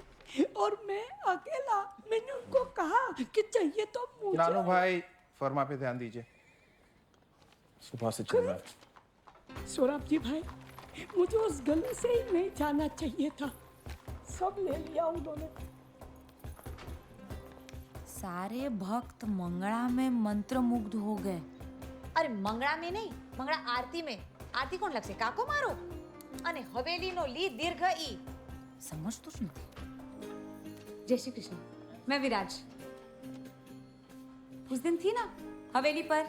Speaker 11: और मैं अकेला। मैंने उनको कहा कि चाहिए तो मुझे।
Speaker 2: नानू भाई फर्मा पे ध्यान दीजिए, सुबह से चल रहा है।
Speaker 11: सौरभ जी भाई, मुझे उस गली से ही नहीं जाना चाहिए था, सब ले लिया उन्होंने।
Speaker 22: सारे भक्त मंगला में मंत्र मुग्ध हो गए।
Speaker 4: अरे मंगला में नहीं, मंगला आरती में। आरती कोण लगશે? કાકો મારો. અને હવેલીનો લી દીર્ઘ ઈ.
Speaker 22: समझ तो नहीं। जय श्री कृष्ण। मैं विराज उस दिन थी ना हवेली पर।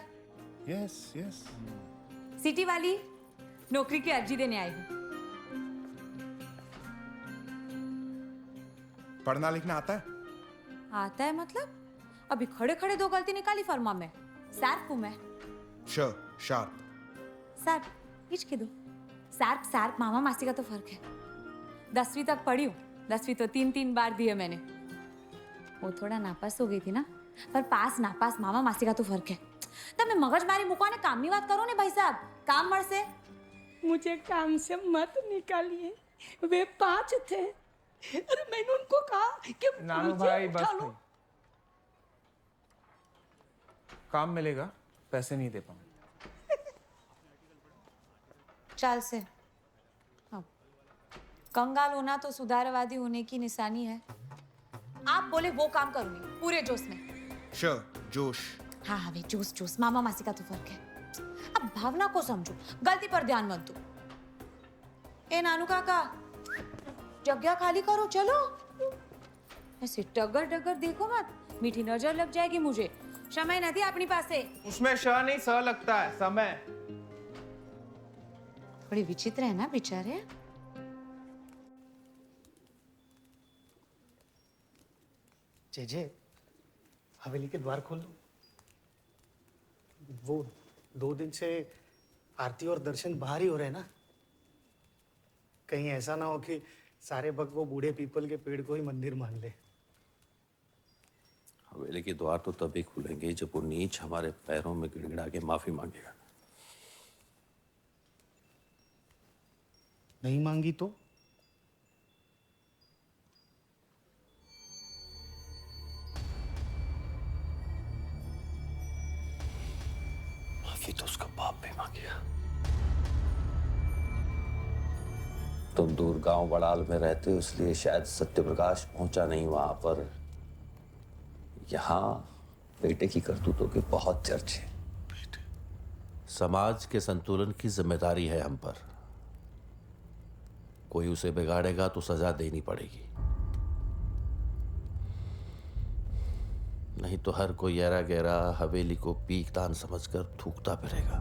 Speaker 20: Yes yes.
Speaker 22: सिटी वाली नौकरी की अर्जी देने आई हूँ।
Speaker 2: पढ़ना लिखना आता है?
Speaker 22: आता है मतलब? अभी खड़े खड़े दो गलती निकाली फर्मा में। सार्प हूँ मैं।
Speaker 2: शार्प।
Speaker 22: सार्प हिच के दो। सार्प सार्प मामा मासी का तो फर्क है। 10वीं तक पढ़ी हूँ। 10वीं तो 3 बार दी है मैंने। वो थोड़ा नापास हो गई थी ना, पर पास नापास मामा मासी का तो फर्क है। तब मैं मगज मारी मुकाने काम नहीं बात करो ने भाई साहब, काम मर से।
Speaker 11: मुझे काम से मत निकालिए, वे 5 थे। अरे मैंने उनको कहा कि
Speaker 2: नानू भाई बस नहीं। काम मिलेगा, पैसे नहीं दे पाऊंगा।
Speaker 22: चाल से। हाँ। कंगाल होना तो सुधारवादी होने की निशानी है। आप बोले वो काम करूंगी पूरे जोश में।
Speaker 2: जोश।
Speaker 22: हाँ हाँ वे जोश जोश मामा मासी का तो फर्क है। अब भावना को समझो, गलती पर ध्यान मत दो। ए नानू काका, जगह खाली करो, चलो। ऐसे डगर डगर देखो मत, मीठी नजर लग जाएगी मुझे। समय नहीं अपनी पासे।
Speaker 2: उसमें श नहीं स लगता है, समय।
Speaker 22: थोड़ी विचित्र है ना बेचारे।
Speaker 5: जे हवेली के द्वार खोल दो। वो 2 दिन से आरती और दर्शन बाहर ही हो रहे हैं ना। कहीं ऐसा ना हो कि सारे भक्त वो बूढ़े पीपल के पेड़ को ही मंदिर मान ले।
Speaker 3: हवेली के द्वार तो तभी खुलेंगे जब वो नीच हमारे पैरों में गिड़गिड़ा के माफी मांगेगा।
Speaker 5: नहीं मांगी तो?
Speaker 3: माफी तो उसका बाप भी मांगेगा। तुम दूर गांव बड़ाल में रहते हो इसलिए शायद सत्यप्रकाश पहुंचा नहीं वहां पर। यहां बेटे की करतूतों के बहुत चर्चे। समाज के संतुलन की जिम्मेदारी है हम पर। कोई उसे बिगाड़ेगा तो सजा देनी पड़ेगी, नहीं तो हर कोई ऐरा गहरा हवेली को पीकदान समझकर थूकता फिरेगा।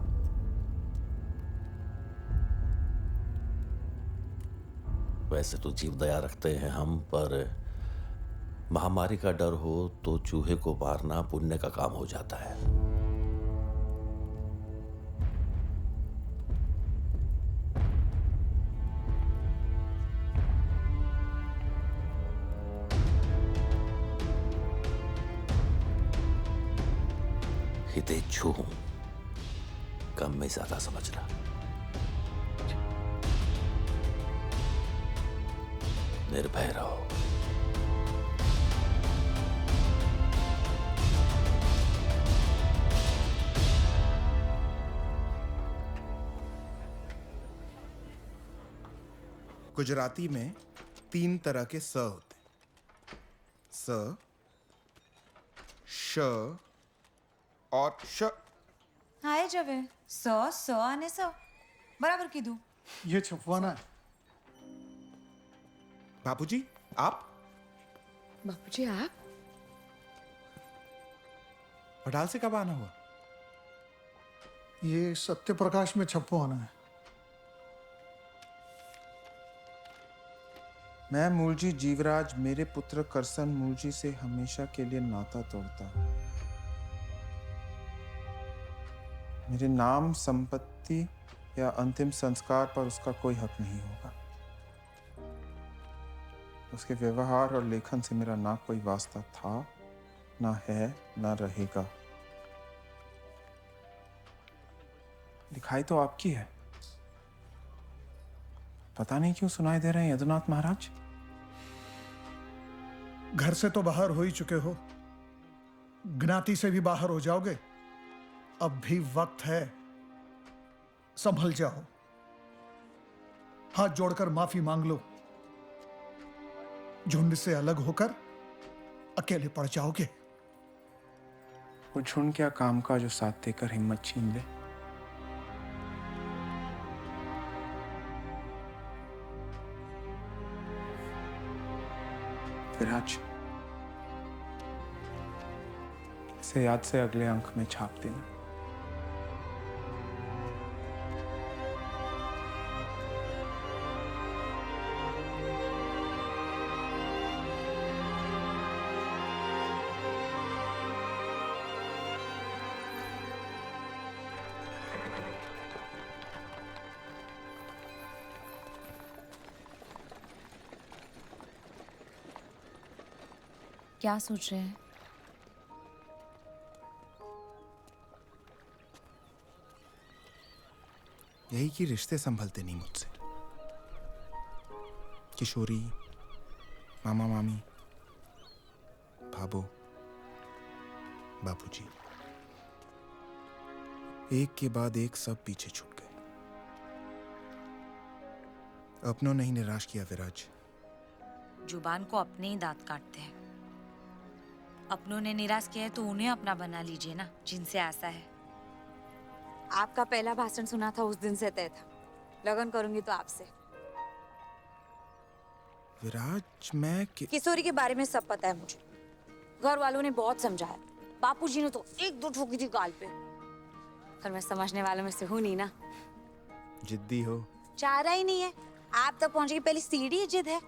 Speaker 3: वैसे तो जीव दया रखते हैं हम, पर महामारी का डर हो तो चूहे को मारना पुण्य का काम हो जाता है। हितेच्छु हूं, कम में ज्यादा समझना। निर्भय रहो।
Speaker 2: गुजराती में 3 तरह के स होते हैं, स, श और श।
Speaker 4: हाय जवे स અને સ બરાબર કીધું।
Speaker 5: ये छपवाना है।
Speaker 2: बापूजी आप?
Speaker 15: बापूजी आप?
Speaker 2: पटाल से कब आना हुआ?
Speaker 5: ये सत्य प्रकाश में छपवाना है।
Speaker 2: मैं मूलजी जीवराज मेरे पुत्र करसन मूलजी से हमेशा के लिए नाता तोड़ता हूं। मेरे नाम, संपत्ति या अंतिम संस्कार पर उसका कोई हक नहीं होगा। उसके व्यवहार और लेखन से मेरा ना कोई वास्ता था, ना है, ना रहेगा। लिखाई तो आपकी है। पता नहीं क्यों सुनाई दे रहे हैं यदुनाथ महाराज।
Speaker 5: घर से तो बाहर हो ही चुके हो, ज्ञाति से भी बाहर हो जाओगे। अब भी वक्त है, संभल जाओ। हाथ जोड़कर माफी मांग लो। झुंड से अलग होकर अकेले पड़ जाओगे।
Speaker 2: वो झुंड क्या काम का जो साथ देकर हिम्मत छीन ले। विराज, इसे याद से अगले अंक में छाप देना।
Speaker 22: क्या सोच रहे हैं?
Speaker 2: यही कि रिश्ते संभलते नहीं मुझसे। किशोरी, मामा मामी, भाभो, बापूजी, एक के बाद एक सब पीछे छूट गए। अपनों ने ही निराश किया विराज।
Speaker 4: जुबान को अपने ही दांत काटते हैं। अपनों ने निराश किया है तो उन्हें अपना बना लीजिए ना, जिनसे आशा है। आपका पहला भाषण सुना था उस दिन से तय था, लगन करूंगी तो आपसे।
Speaker 2: विराज, मैं
Speaker 4: किशोरी के बारे में सब पता है मुझे। घर वालों ने बहुत समझाया, बापूजी ने तो 1-2 ठोकी थी गाल पे, पर मैं समझने वालों में से हूं नहीं ना।
Speaker 2: जिद्दी हो।
Speaker 4: चारा ही नहीं है, आप तक पहुंचे की पहली सीढ़ी जिद है।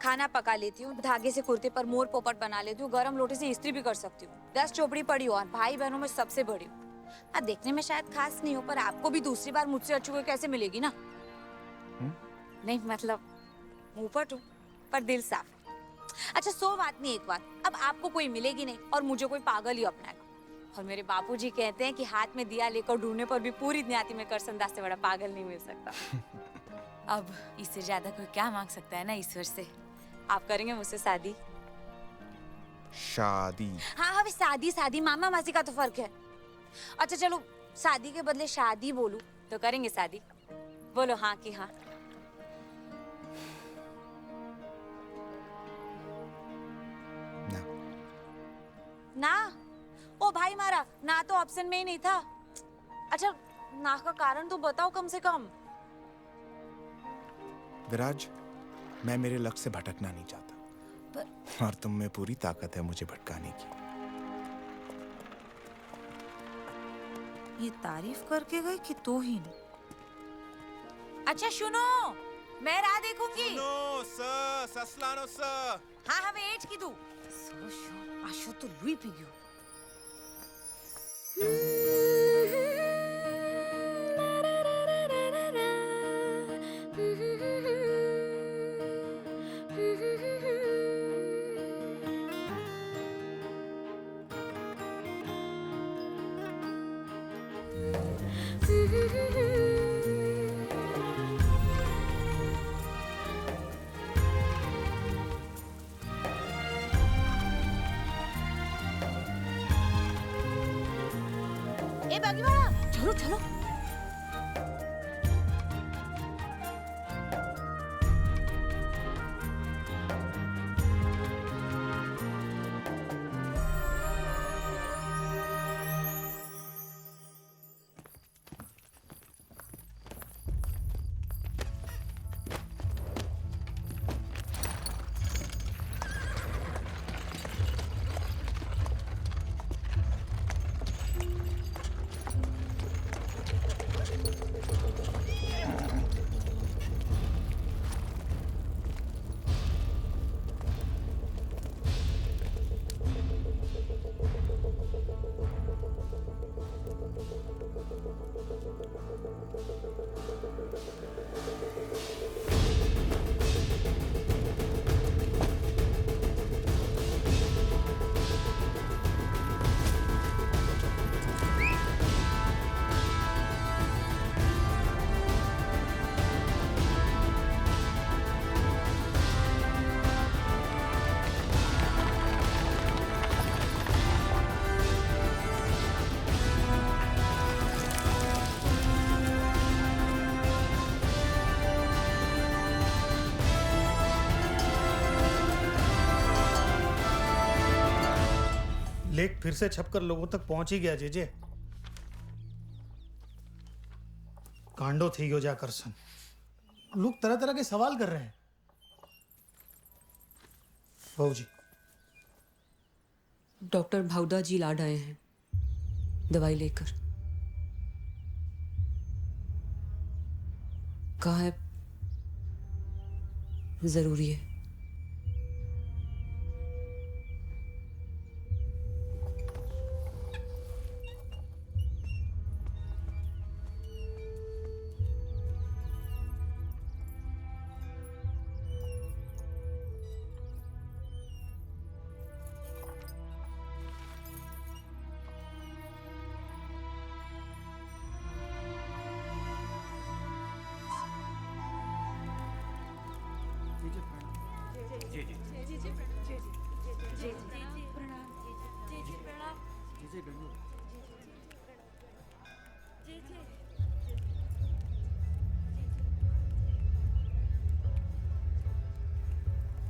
Speaker 4: खाना पका लेती हूँ, धागे से कुर्ते पर मोर पोपट बना लेती हूँ, गरम लोटे से इस्त्री भी कर सकती हूँ, 10 चोपड़ी पड़ी हो और भाई बहनों में सबसे बड़ी हूँ। अब देखने में शायद खास नहीं हो, पर आपको भी दूसरी बार मुझसे अच्छी कोई कैसे मिलेगी ना। नहीं मतलब मुंहफट हूँ पर दिल साफ। अच्छा 100 बात नहीं एक बात, अब आपको कोई मिलेगी नहीं और मुझे कोई पागल ही अपनाएगा। और मेरे बापूजी कहते हैं कि हाथ में दिया लेकर ढूंढने पर भी पूरी ज्ञाति में करसनदास से बड़ा पागल नहीं मिल सकता। अब इससे ज्यादा कोई क्या मांग सकता है ना ईश्वर से। आप करेंगे मुझसे शादी?
Speaker 2: शादी?
Speaker 4: हाँ हाँ, शादी शादी, मामा मासी का तो फर्क है। अच्छा चलो शादी के बदले शादी बोलूं तो करेंगे शादी? बोलो हाँ कि हाँ। ना ओ भाई मारा ना तो ऑप्शन में ही नहीं था। अच्छा ना का कारण तो बताओ कम से कम।
Speaker 2: विराज, मैं मेरे लक्ष्य से भटकना नहीं चाहता और तुम में पूरी ताकत है मुझे भटकाने की।
Speaker 4: ये तारीफ करके गए कि तो ही नहीं। अच्छा सुनो, मैं राह देखूंगी।
Speaker 2: सुनो ससलानो स।
Speaker 4: हाँ हाँ, मैं एज की दूं। सो शो आशो तो लुई पी गयो।
Speaker 22: ए बागी वाला चलो चलो।
Speaker 6: लेख फिर से छपकर लोगों तक पहुंच ही गया जेजे। कांडो थी गयो जा करसन। लोग तरह तरह के सवाल कर रहे हैं। बहू जी,
Speaker 1: डॉक्टर भावदा जी लाड आए हैं दवाई लेकर। कहा है जरूरी है।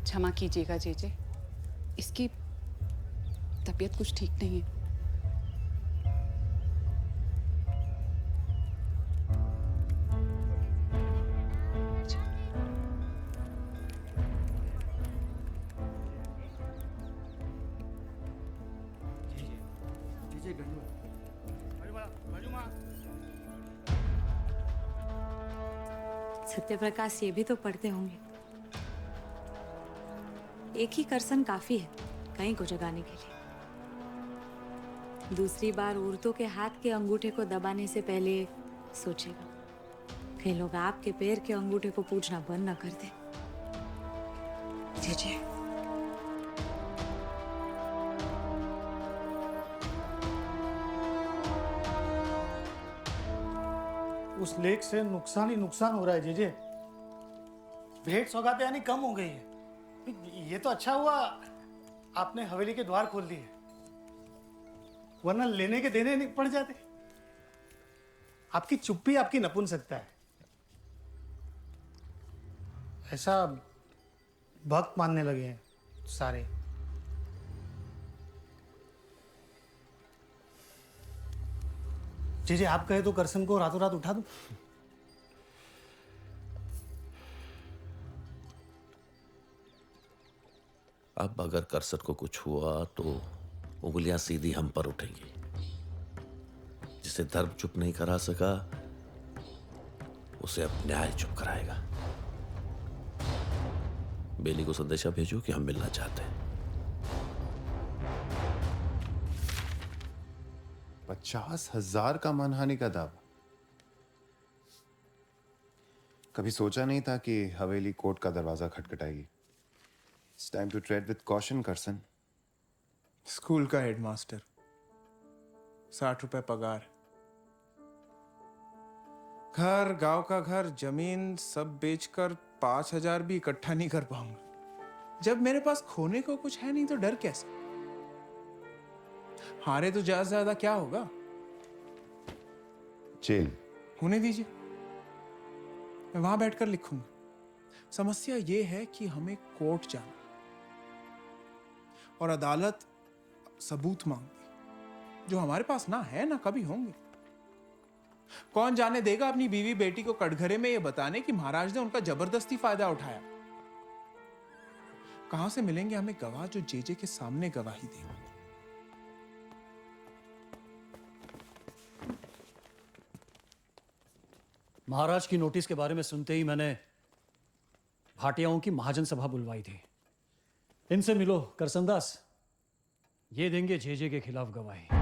Speaker 15: क्षमा कीजिएगा जेजे, इसकी तबीयत कुछ ठीक नहीं है।
Speaker 22: सत्यप्रकाश ये भी तो पढ़ते होंगे। एक ही करसन काफी है कहीं को जगाने के लिए। दूसरी बार औरतों के हाथ के अंगूठे को दबाने से पहले सोचेगा। कई लोग आपके पैर के अंगूठे को पूछना बंद न कर दे। जी जी।
Speaker 6: उस लेख से नुकसान ही नुकसान हो रहा है जेजे। भेंट सौगातें यानी कम हो गई है। ये तो अच्छा हुआ आपने हवेली के द्वार खोल दिए, वरना लेने के देने नहीं पड़ जाते। आपकी चुप्पी आपकी नपुंसकता है। ऐसा भक्त मानने लगे हैं सारे। जी आप कहे तो करसन को रातों रात उठा दूं।
Speaker 3: अब अगर करसन को कुछ हुआ तो उंगलियां सीधी हम पर उठेंगी। जिसे धर्म चुप नहीं करा सका उसे अब न्याय चुप कराएगा। बेली को संदेशा भेजो कि हम मिलना चाहते हैं।
Speaker 20: 50,000 का मानहानि का दावा। कभी सोचा नहीं था कि हवेली कोर्ट का दरवाजा खटखटाएगी। It's time to tread with caution, Karsan.
Speaker 2: School का हेडमास्टर, 60 रुपए पगार, घर, गांव का घर, जमीन सब बेचकर 5,000 भी इकट्ठा नहीं कर पाऊंगा। जब मेरे पास खोने को कुछ है नहीं तो डर कैसे? हारे तो ज्यादा से ज्यादा क्या होगा?
Speaker 14: जेल
Speaker 2: होने दीजिए, मैं वहां बैठकर लिखूंगा। समस्या ये है कि हमें कोर्ट जाना और अदालत सबूत मांगती, जो हमारे पास ना है ना कभी होंगे। कौन जाने देगा अपनी बीवी बेटी को कटघरे में ये बताने कि महाराज ने उनका जबरदस्ती फायदा उठाया। कहां से मिलेंगे हमें गवाह जो जेजे के सामने गवाही देंगे?
Speaker 8: महाराज की नोटिस के बारे में सुनते ही मैंने भाटियाओं की महाजन सभा बुलवाई थी। इनसे मिलो करसनदास, ये देंगे जेजे के खिलाफ गवाही।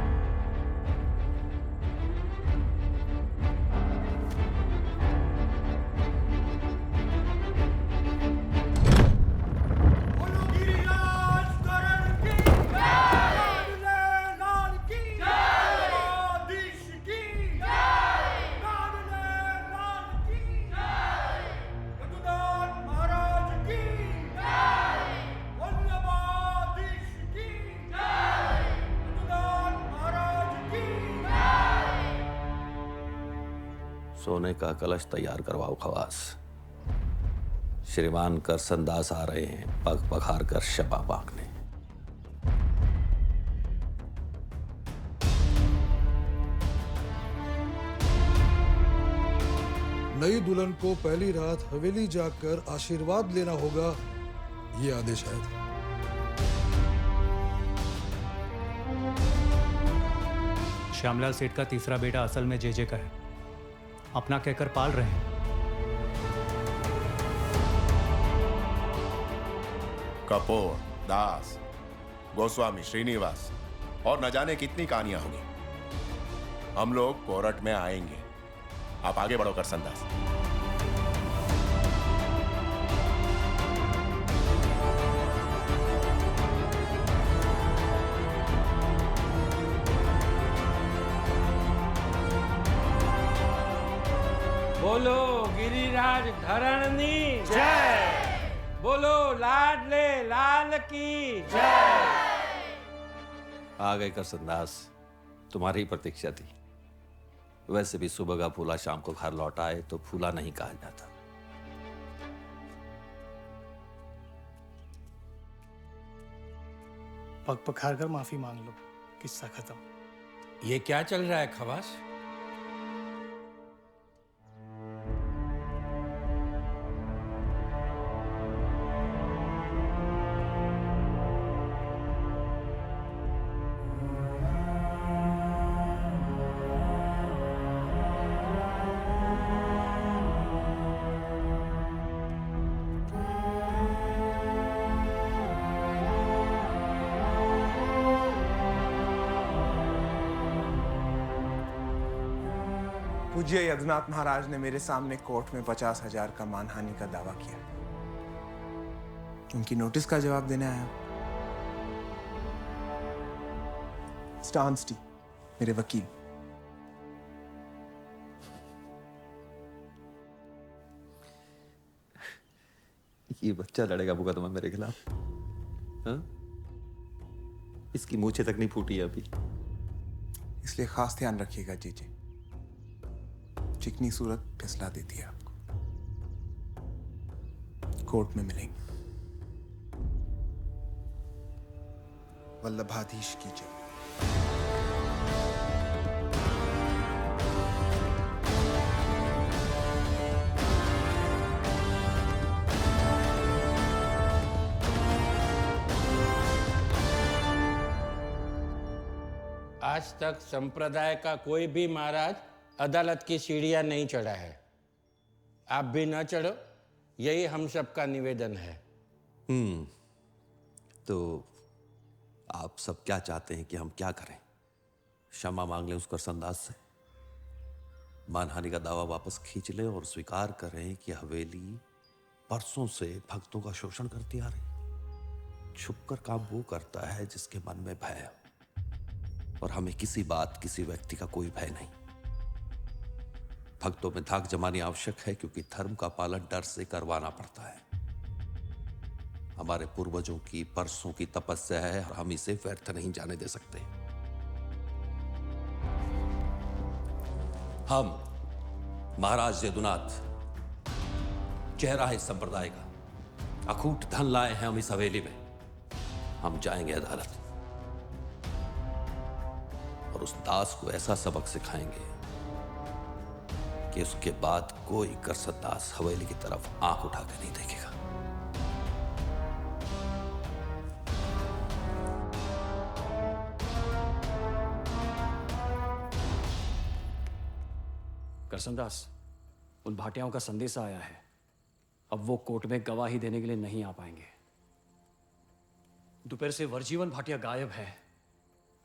Speaker 3: सोने का कलश तैयार करवाओ खवास। श्रीमान करसनदास आ रहे हैं पग पखार कर शबा मांगने।
Speaker 10: नई दुल्हन को पहली रात हवेली जाकर आशीर्वाद लेना होगा, ये आदेश है।
Speaker 8: श्यामलाल सेठ का तीसरा बेटा असल में जेजे का है, अपना कहकर पाल रहे हैं।
Speaker 20: कपूर, दास, गोस्वामी, श्रीनिवास और न जाने कितनी कहानियां होंगी। हम लोग कोर्ट में आएंगे। आप आगे बढ़ो करसनदास।
Speaker 16: बोलो गिरिराज धरणनी जय, बोलो लाडले लाल की जय।
Speaker 3: आ गए करसनदास, तुम्हारी प्रतीक्षा थी। वैसे भी सुबह का फूला शाम को घर लौट आए तो फूला नहीं कहा जाता।
Speaker 6: पग पखार कर माफी मांग लो, किस्सा खत्म।
Speaker 16: ये क्या चल रहा है खवास?
Speaker 2: पूज्य यदुनाथ महाराज ने मेरे सामने कोर्ट में 50,000 का मानहानि का दावा किया। उनकी नोटिस का जवाब देने आया। स्टांसटी, मेरे वकील।
Speaker 3: ये बच्चा लड़ेगा मुकदमा मेरे खिलाफ? हाँ? इसकी मूछें तक नहीं फूटी है अभी।
Speaker 2: इसलिए खास ध्यान रखिएगा जीजे, चिकनी सूरत फिसला देती है आपको। कोर्ट में मिलेंगे। वल्लभाधीश की जय।
Speaker 16: आज तक संप्रदाय का कोई भी महाराज अदालत की सीढ़ियां नहीं चढ़ा है। आप भी न चढ़ो, यही हम सबका निवेदन है।
Speaker 3: तो आप सब क्या चाहते हैं कि हम क्या करें? क्षमा मांग लें उस करसनदास से, मानहानि का दावा वापस खींच लें और स्वीकार करें कि हवेली परसों से भक्तों का शोषण करती आ रही। छुपकर काम वो करता है जिसके मन में भय है, और हमें किसी बात किसी व्यक्ति का कोई भय नहीं। भक्तों में धाक जमानी आवश्यक है, क्योंकि धर्म का पालन डर से करवाना पड़ता है। हमारे पूर्वजों की परसों की तपस्या है और हम इसे व्यर्थ नहीं जाने दे सकते। हम महाराज यदुनाथ, चेहरा है इस संप्रदाय का, अखूट धन लाए हैं हम इस हवेली में। हम जाएंगे अदालत और उस दास को ऐसा सबक सिखाएंगे कि उसके बाद कोई करसत दास हवेली की तरफ आंख उठाकर नहीं देखेगा।
Speaker 8: करसनदास, उन भाटियाओं का संदेशा आया है। अब वो कोर्ट में गवाही देने के लिए नहीं आ पाएंगे। दोपहर से वरजीवन भाटिया गायब है।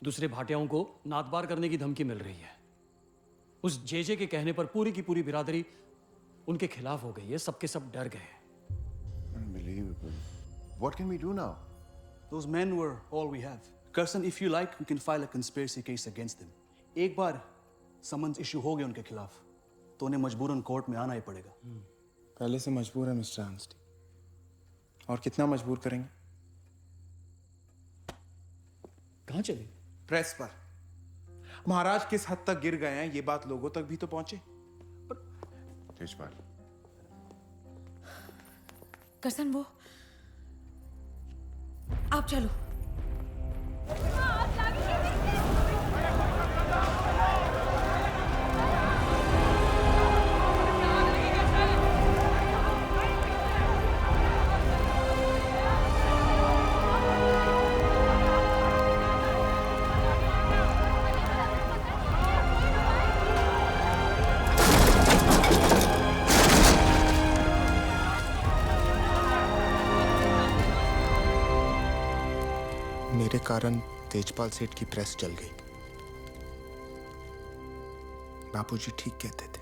Speaker 8: दूसरे भाटियाओं को नातबार करने की धमकी मिल रही है। उस जेजे के कहने पर पूरी की पूरी बिरादरी उनके खिलाफ हो गई है। सबके सब डर गए।
Speaker 20: Unbelievable. What can we do now?
Speaker 7: Those men were all we have. Karsan, if you like, we can file a conspiracy case against them. एक बार समन्स इशू हो गया उनके खिलाफ, तो उन्हें मजबूरन कोर्ट में आना ही पड़ेगा।
Speaker 2: पहले से मजबूर है मिस्टर आंस्टी, और कितना मजबूर करेंगे?
Speaker 8: कहां चले?
Speaker 2: प्रेस पर। महाराज किस हद तक गिर गए हैं ये बात लोगों तक भी तो पहुंचे।
Speaker 20: तेजपाल,
Speaker 4: करसन, वो आप चलो।
Speaker 2: मेरे कारण तेजपाल सेठ की प्रेस जल गई। बापूजी ठीक कहते थे,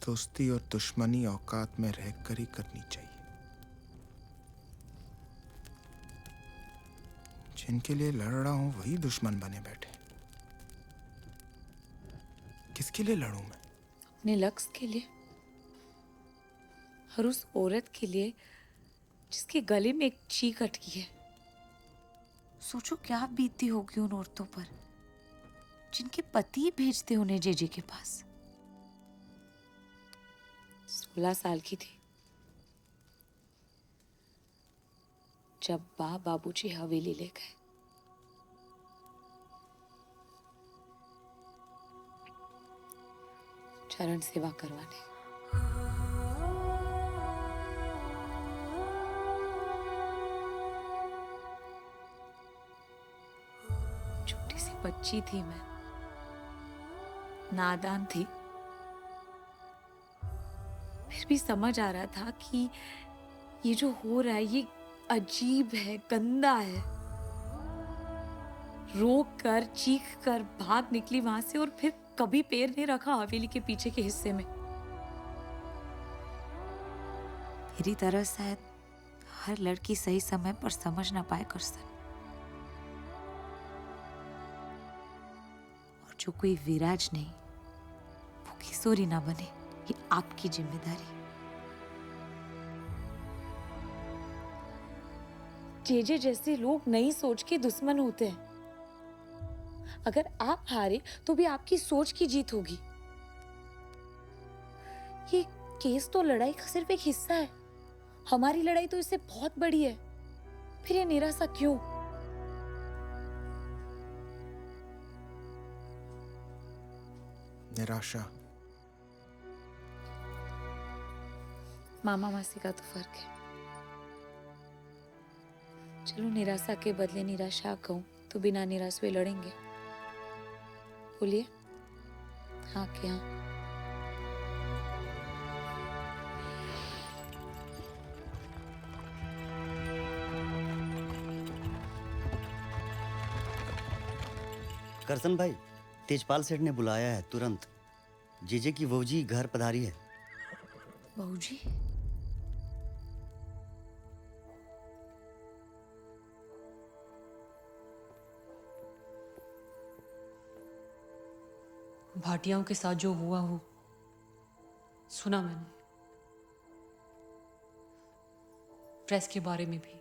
Speaker 2: दोस्ती और दुश्मनी औकात में रहकर ही करनी चाहिए। जिनके लिए लड़ रहा हूं वही दुश्मन बने बैठे। किसके लिए लड़ूं मैं?
Speaker 4: अपने लक्ष्य के लिए, और उस औरत के लिए जिसके गले में एक चीख अटकी है। सोचो क्या बीतती होगी उन औरतों पर जिनके पति भेजते उन्हें जेजे के पास। 16 साल की थी जब बाबूजी हवेली ले गए। चरण सेवा करवाने। छोटी सी बच्ची थी मैं, नादान थी, फिर भी समझ आ रहा था कि ये जो हो रहा है ये अजीब है, गंदा है। रोक कर, चीख कर भाग निकली वहां से, और फिर कभी पैर नहीं रखा हवेली के पीछे के हिस्से में। मेरी तरह शायद हर लड़की सही समय पर समझ ना पाए करसन। और जो कोई विराज नहीं, वो किशोरी ना बने, ये आपकी जिम्मेदारी। जेजे जैसे लोग नई सोच के दुश्मन होते हैं। अगर आप हारे तो भी आपकी सोच की जीत होगी। ये केस तो लड़ाई का सिर्फ एक हिस्सा है। हमारी लड़ाई तो इससे बहुत बड़ी है। फिर ये निराशा क्यों?
Speaker 2: निराशा
Speaker 4: मामा मासी का तो फर्क है। चलो निराशा के बदले निराशा कहूं तो बिना निराश हुए लड़ेंगे। बोलिए हाँ क्या?
Speaker 18: करसन भाई, तेजपाल सेठ ने बुलाया है तुरंत। जीजे की वहूजी घर पधारी है।
Speaker 4: बहूजी?
Speaker 23: भाटियाओं के साथ जो हुआ हो सुना मैंने। प्रेस के बारे में भी।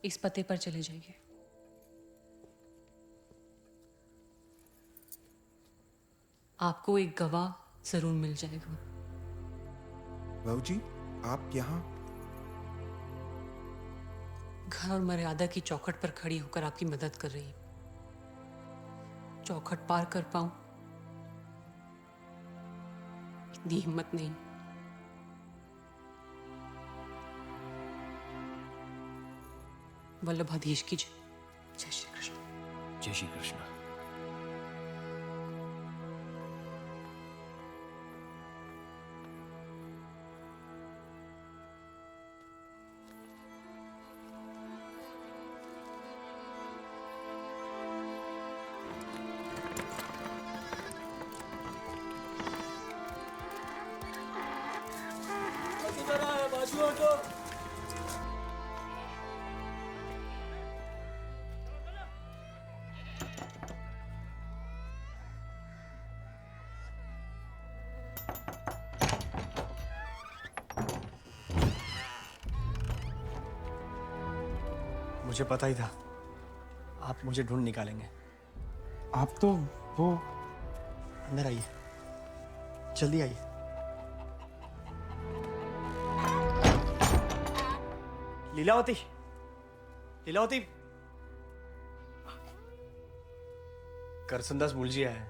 Speaker 23: इस पते पर चले जाइए। आपको एक गवाह जरूर मिल जाएगा।
Speaker 2: बहू जी, आप यहाँ?
Speaker 23: घर और मर्यादा की चौखट पर खड़ी होकर आपकी मदद कर रही हूं। चौखट पार कर पाऊं इतनी हिम्मत नहीं। वल्लभाधीश की जय। जय श्री कृष्ण।
Speaker 13: जय श्री कृष्ण।
Speaker 5: मुझे पता ही था आप मुझे ढूंढ निकालेंगे। आप तो वो अंदर आइए, जल्दी आइए। लीलावती, लीलावती, करसनदास मुलजी आया है।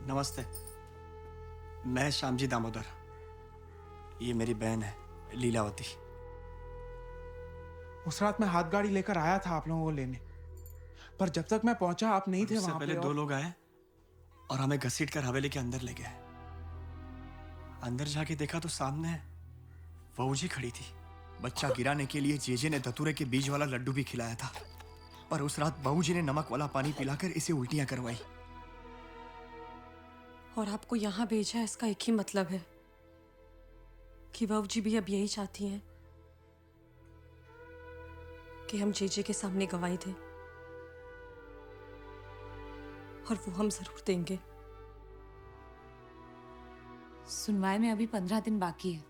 Speaker 5: नमस्ते, मैं श्यामजी दामोदर। ये मेरी बहन है लीलावती।
Speaker 2: उस रात मैं हाथ गाड़ी लेकर आया था आप लोगों को लेने, पर जब तक मैं पहुंचा आप नहीं थे
Speaker 5: उससे
Speaker 2: वहां
Speaker 5: पहले
Speaker 2: पे।
Speaker 5: दो लोग आए और हमें घसीट कर हवेली के अंदर ले गए। अंदर जाके देखा तो सामने बहू जी खड़ी थी। बच्चा गिराने के लिए जेजे ने धतूरे के बीज वाला लड्डू भी खिलाया था, पर उस रात बहू जी ने नमक वाला पानी पिलाकर इसे उल्टियां करवाई।
Speaker 23: और आपको यहाँ भेजा है, इसका एक ही मतलब है कि बहू जी भी अब यही चाहती हैं कि हम जेजे के सामने गवाही दें, और वो हम जरूर देंगे।
Speaker 4: सुनवाई में अभी 15 दिन बाकी है।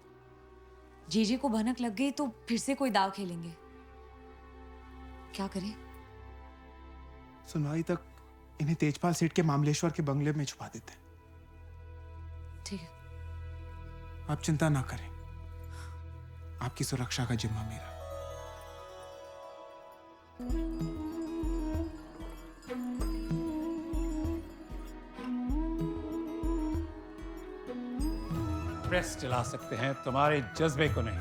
Speaker 4: जेजे को भनक लग गई तो फिर से कोई दाव खेलेंगे। क्या करें?
Speaker 2: सुनवाई तक इन्हें तेजपाल सेठ के मामलेश्वर के बंगले में छुपा देते हैं।
Speaker 4: ठीक है।
Speaker 2: आप चिंता ना करें, आपकी सुरक्षा का जिम्मा मेरा।
Speaker 9: प्रेस चला सकते हैं, तुम्हारे जज्बे को नहीं।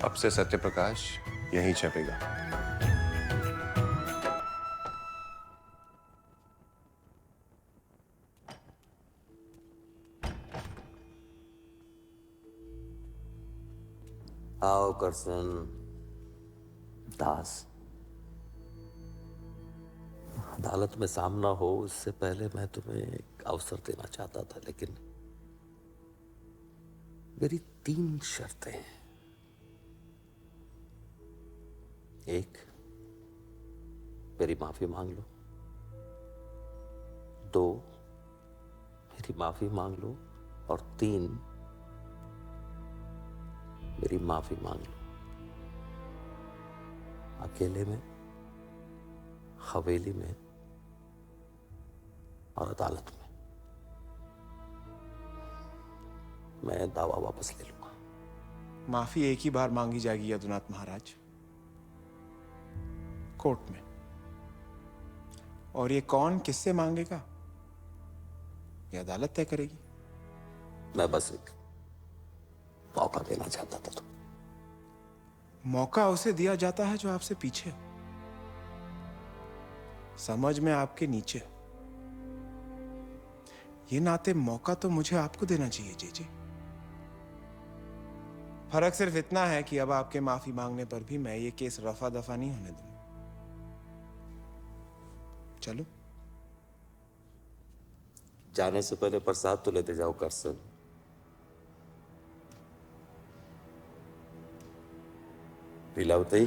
Speaker 20: अब से सत्य प्रकाश यहीं छपेगा।
Speaker 3: आओ करसन दास, अदालत में सामना हो इससे पहले मैं तुम्हें एक अवसर देना चाहता था, लेकिन मेरी 3 शर्तें हैं। एक, मेरी माफी मांग लो। 2, मेरी माफी मांग लो। और 3, मेरी माफी मांग लो। अकेले में, हवेली में और अदालत में। मैं दावा वापस ले लूंगा।
Speaker 2: माफी एक ही बार मांगी जाएगी यदुनाथ महाराज, कोर्ट में। और ये कौन किससे मांगेगा ये अदालत तय करेगी।
Speaker 3: मैं बस एक मौका देना चाहता था। तो
Speaker 2: मौका उसे दिया जाता है जो आपसे पीछे हो, समझ में आपके नीचे हो। ये नाते मौका तो मुझे आपको देना चाहिए जीजी। फर्क सिर्फ इतना है कि अब आपके माफी मांगने पर भी मैं ये केस रफा दफा नहीं होने दूंगा। चलो।
Speaker 3: जाने से पहले प्रसाद तो लेते जाओ करसन। लीलावती,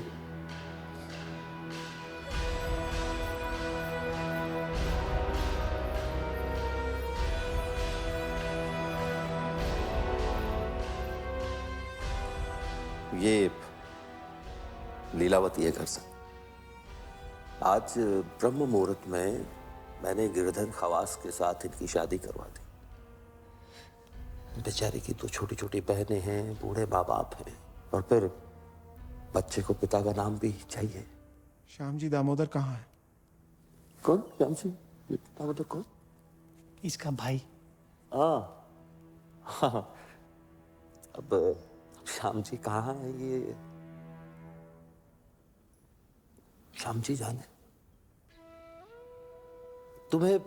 Speaker 3: ये लीलावती है घर से। आज ब्रह्म मुहूर्त में मैंने गिरधर खवास के साथ इनकी शादी करवा दी। बेचारे की तो छोटी छोटी बहनें हैं, बूढ़े माँ बाप हैं, और फिर बच्चे को पिता का नाम भी चाहिए।
Speaker 2: श्याम जी दामोदर कहाँ है?
Speaker 3: कौन श्याम जी दामोदर? कौन?
Speaker 6: इसका भाई।
Speaker 3: हाँ, अब श्याम जी कहाँ है ये श्याम जी जाने। तुम्हें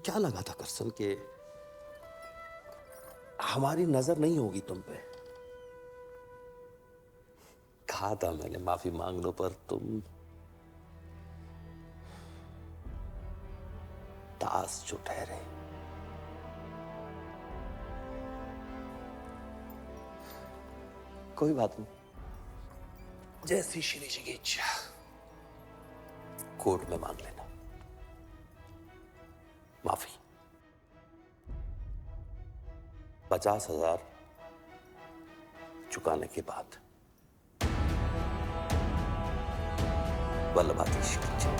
Speaker 3: क्या लगा था करसन के हमारी नजर नहीं होगी तुम पे? कहा था मैंने माफी मांग लो, पर तुम दास जो ठहरे। कोई बात नहीं, जैसी श्री जी की इच्छा। कोर्ट में मांग लेना माफी। 50,000 चुकाने के बाद वल्लभाधीश की इच्छा।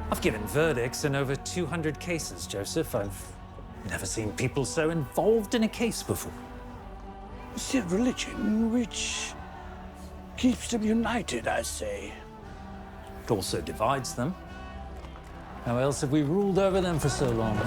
Speaker 12: I've given verdicts in over 200 cases, Joseph. I've never seen people so involved in a case before.
Speaker 16: It's a religion which keeps them united, I say.
Speaker 12: It also divides them. How else have we ruled over them for so long?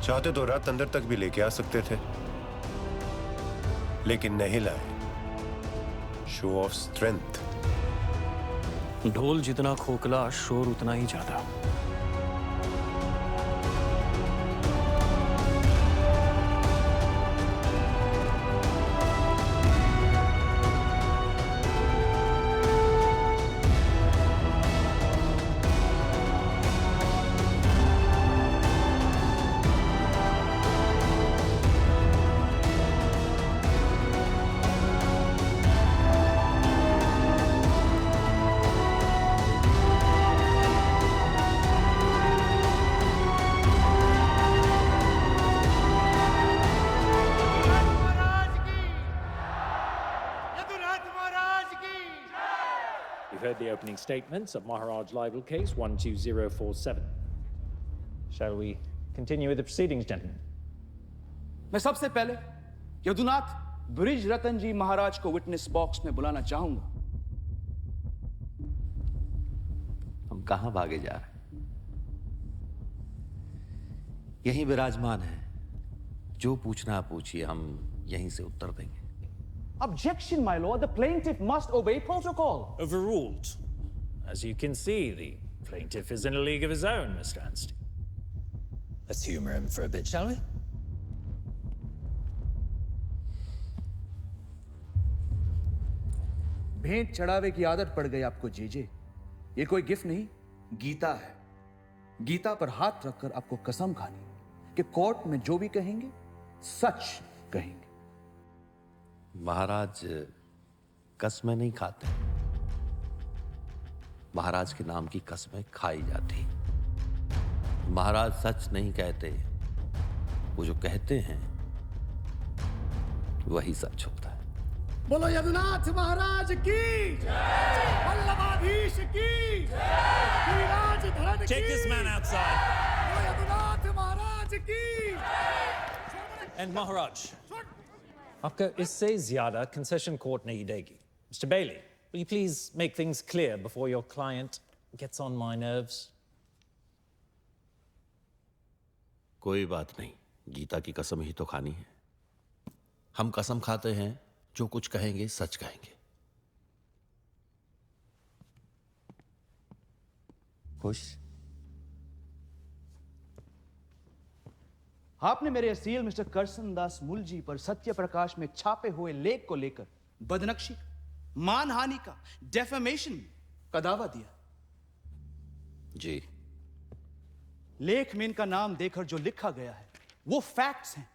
Speaker 14: चाहते तो रात अंदर तक भी लेके आ सकते थे, लेकिन नहीं लाए। Show off strength.
Speaker 13: ढोल जितना खोखला, शोर उतना ही ज्यादा।
Speaker 17: You've heard the opening statements of Maharaj libel case 12047. Shall we continue with the proceedings, gentlemen?
Speaker 7: मैं सबसे पहले यदुनाथ ब्रिज रतन जी महाराज को विटनेस बॉक्स में बुलाना चाहूंगा।
Speaker 3: हम कहां भागे जा रहे हैं? यहीं विराजमान है। जो पूछना पूछिए, हम यहीं से उत्तर देंगे।
Speaker 7: Objection, my lord. The plaintiff must obey protocol.
Speaker 17: Overruled. As you can see, the plaintiff is in a league of his own, Mr. Anstey.
Speaker 13: Let's humor him for a bit, shall we?
Speaker 7: भेंट चढ़ावे की आदत पड़ गई आपको जीजे। ये कोई गिफ्ट नहीं, गीता है। गीता पर हाथ रखकर आपको कसम खानी कि कोर्ट में जो भी कहेंगे सच कहेंगे।
Speaker 3: महाराज कसमें नहीं खाते। महाराज के नाम की कसमें खाई जाती। महाराज सच नहीं कहते। वो जो कहते हैं वही सच होता है।
Speaker 5: बोलो यदुनाथ महाराज की वल्लभाधीश की धीराज धरण की।
Speaker 12: Take this man outside.
Speaker 5: बोलो यदुनाथ महाराज की।
Speaker 12: And Maharaj, आपका इससे ज़्यादा concession court नहीं देगी. Mr. Bailey, will you please make things clear before your client gets on my nerves?
Speaker 3: कोई बात नहीं, गीता की कसम ही तो खानी है। हम कसम खाते हैं, जो कुछ कहेंगे सच कहेंगे। खुश?
Speaker 7: आपने मेरे असील मिस्टर करसन दास मुलजी पर सत्य प्रकाश में छापे हुए लेख को लेकर बदनक्षी, मानहानि का, डेफेमेशन का दावा दिया।
Speaker 3: जी।
Speaker 7: लेख में इनका नाम देकर जो लिखा गया है वो फैक्ट्स हैं।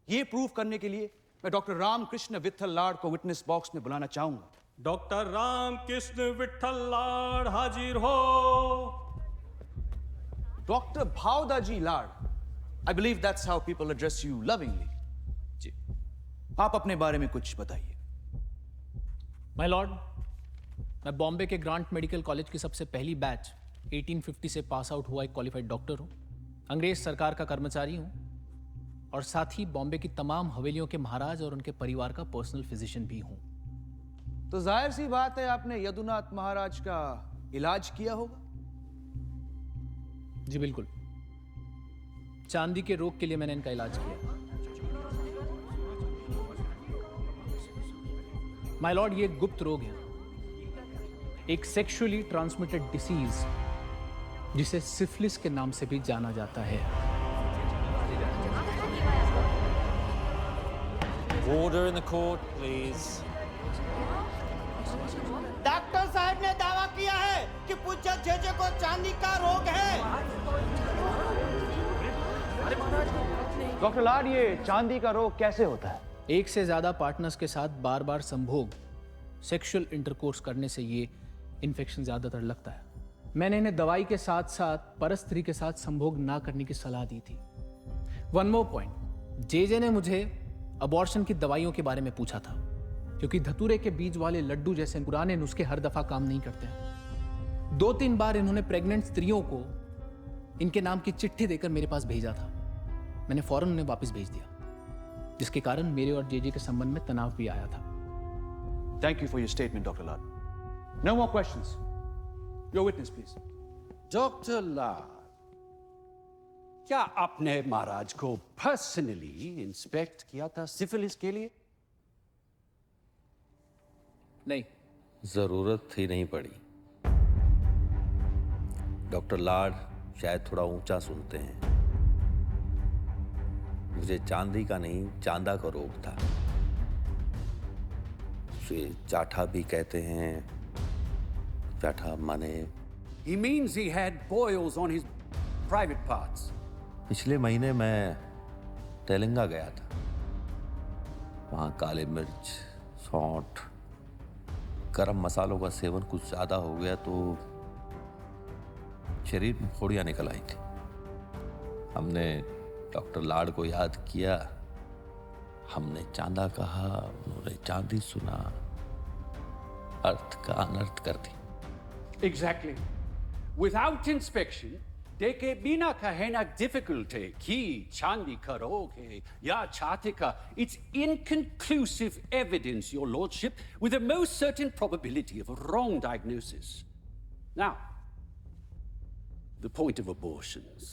Speaker 7: ये प्रूव करने के लिए मैं डॉक्टर रामकृष्ण विठल लाड़ को विटनेस बॉक्स में बुलाना चाहूंगा।
Speaker 11: डॉक्टर रामकृष्ण विठल लाड़ हाजिर हो।
Speaker 7: Doctor Bhaudaji Lad, I believe that's how people address you lovingly. जी, आप अपने बारे में कुछ बताइए।
Speaker 19: माय लॉर्ड, मैं बॉम्बे के ग्रांट मेडिकल कॉलेज की सबसे पहली बैच 1850 से पास आउट हुआ एक क्वालिफाइड डॉक्टर हूं, अंग्रेज सरकार का कर्मचारी हूं और साथ ही बॉम्बे की तमाम हवेलियों के महाराज और उनके परिवार का पर्सनल फिजिशियन भी हूं।
Speaker 7: तो जाहिर सी बात है आपने यदुनाथ महाराज का इलाज किया होगा।
Speaker 19: जी बिल्कुल, चांदी के रोग के लिए मैंने इनका इलाज किया। माय लॉर्ड, ये एक गुप्त रोग है, एक सेक्सुअली ट्रांसमिटेड डिसीज जिसे सिफिलिस के नाम से भी जाना जाता है।
Speaker 12: Order in the court, please.
Speaker 5: Doctor साहब ने दावा किया है कि पूज्य जेजे को चांदी का रोग है।
Speaker 7: डॉक्टर लाड़, ये चांदी का रोग कैसे होता है?
Speaker 19: एक से ज्यादा पार्टनर्स के साथ बार बार संभोग, सेक्सुअल इंटरकोर्स करने से ये इन्फेक्शन ज्यादातर लगता है। मैंने इन्हें दवाई के साथ साथ परस्त्री के साथ संभोग ना करने की सलाह दी थी। वन मोर पॉइंट, जेजे ने मुझे अबॉर्शन की दवाइयों के बारे में पूछा था, क्योंकि धतूरे के बीज वाले लड्डू जैसे पुराने नुस्खे हर दफा काम नहीं करते हैं। 2-3 बार इन्होंने प्रेग्नेंट स्त्रियों को इनके नाम की चिट्ठी देकर मेरे पास भेजा था। मैंने फौरन उन्हें वापस भेज दिया, जिसके कारण मेरे और जेजे के संबंध में तनाव भी आया था।
Speaker 7: Thank you for your statement doctor Lad. No more questions. Your witness please.
Speaker 21: Doctor Lad, क्या आपने महाराज को पर्सनली इंस्पेक्ट किया था सिफिलिस के लिए?
Speaker 19: नहीं,
Speaker 3: जरूरत ही नहीं पड़ी। डॉक्टर लाड़ शायद थोड़ा ऊंचा सुनते हैं। मुझे चांदी का नहीं, चांदा का रोग था। उसे चाठा भी कहते हैं। चाठा माने?
Speaker 21: He means he had boils on his private parts.
Speaker 3: पिछले महीने मैं तेलंगा गया था। वहाँ काले मिर्च, सौंठ, गरम मसालों का सेवन कुछ ज्यादा हो गया तो शरीर में फोड़ियां निकल आई थी। हमने डॉक्टर लाड़ को याद किया, हमने चांदा कहा, उन्होंने चांदी सुना, अर्थ का अनर्थ कर दी।
Speaker 21: Exactly. Without inspection, देखे बिना कहना difficult है कि चांदी का रोग है या छाती का। It's inconclusive evidence, your lordship, with the most certain probability of a wrong diagnosis. Now, the point of abortions.